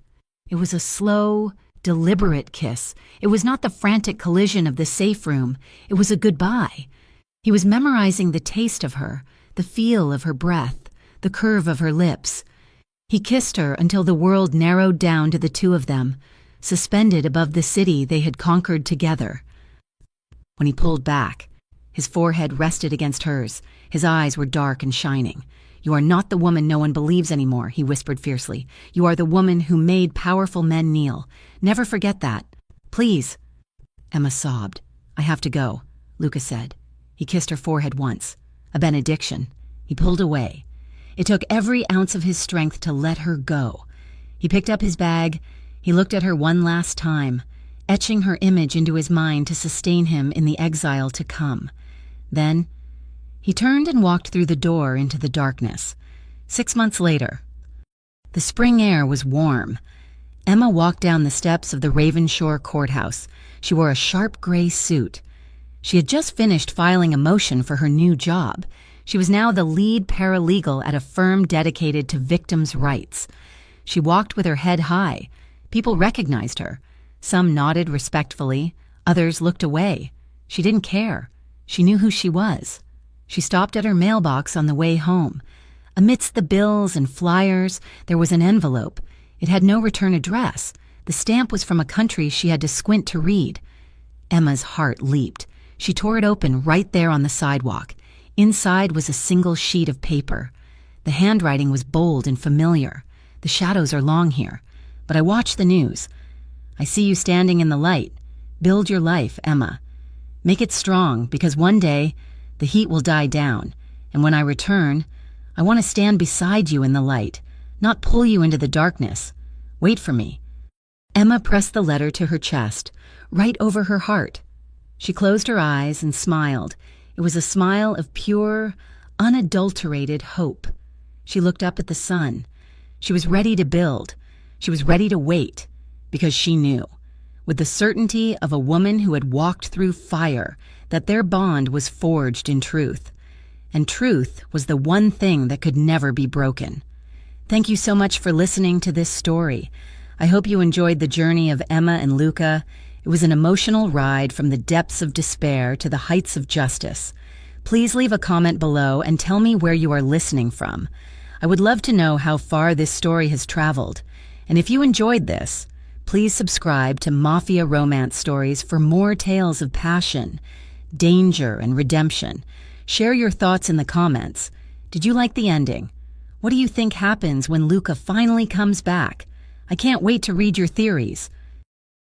S1: It was a slow, deliberate kiss. It was not the frantic collision of the safe room. It was a goodbye. He was memorizing the taste of her, the feel of her breath, the curve of her lips. He kissed her until the world narrowed down to the two of them, suspended above the city they had conquered together. When he pulled back, his forehead rested against hers. His eyes were dark and shining. "You are not the woman no one believes anymore," he whispered fiercely. "You are the woman who made powerful men kneel. Never forget that. Please." Emma sobbed. "I have to go," Luca said. He kissed her forehead once. A benediction. He pulled away. It took every ounce of his strength to let her go. He picked up his bag. He looked at her one last time, etching her image into his mind to sustain him in the exile to come. Then he turned and walked through the door into the darkness. 6 months later. The spring air was warm. Emma walked down the steps of the Ravenshore courthouse. She wore a sharp gray suit. She had just finished filing a motion for her new job. She was now the lead paralegal at a firm dedicated to victims' rights. She walked with her head high. People recognized her. Some nodded respectfully. Others looked away. She didn't care. She knew who she was. She stopped at her mailbox on the way home. Amidst the bills and flyers, there was an envelope. It had no return address. The stamp was from a country she had to squint to read. Emma's heart leaped. She tore it open right there on the sidewalk. Inside was a single sheet of paper. The handwriting was bold and familiar. "The shadows are long here. But I watch the news. I see you standing in the light. Build your life, Emma. Make it strong, because one day the heat will die down. And when I return, I want to stand beside you in the light, not pull you into the darkness. Wait for me." Emma pressed the letter to her chest, right over her heart. She closed her eyes and smiled. It was a smile of pure, unadulterated hope. She looked up at the sun. She was ready to build. She was ready to wait, because she knew, with the certainty of a woman who had walked through fire, that their bond was forged in truth. And truth was the one thing that could never be broken. Thank you so much for listening to this story. I hope you enjoyed the journey of Emma and Luca. It was an emotional ride from the depths of despair to the heights of justice. Please leave a comment below and tell me where you are listening from. I would love to know how far this story has traveled. And if you enjoyed this, please subscribe to Mafia Romance Stories for more tales of passion, danger, and redemption. Share your thoughts in the comments. Did you like the ending? What do you think happens when Luca finally comes back? I can't wait to read your theories.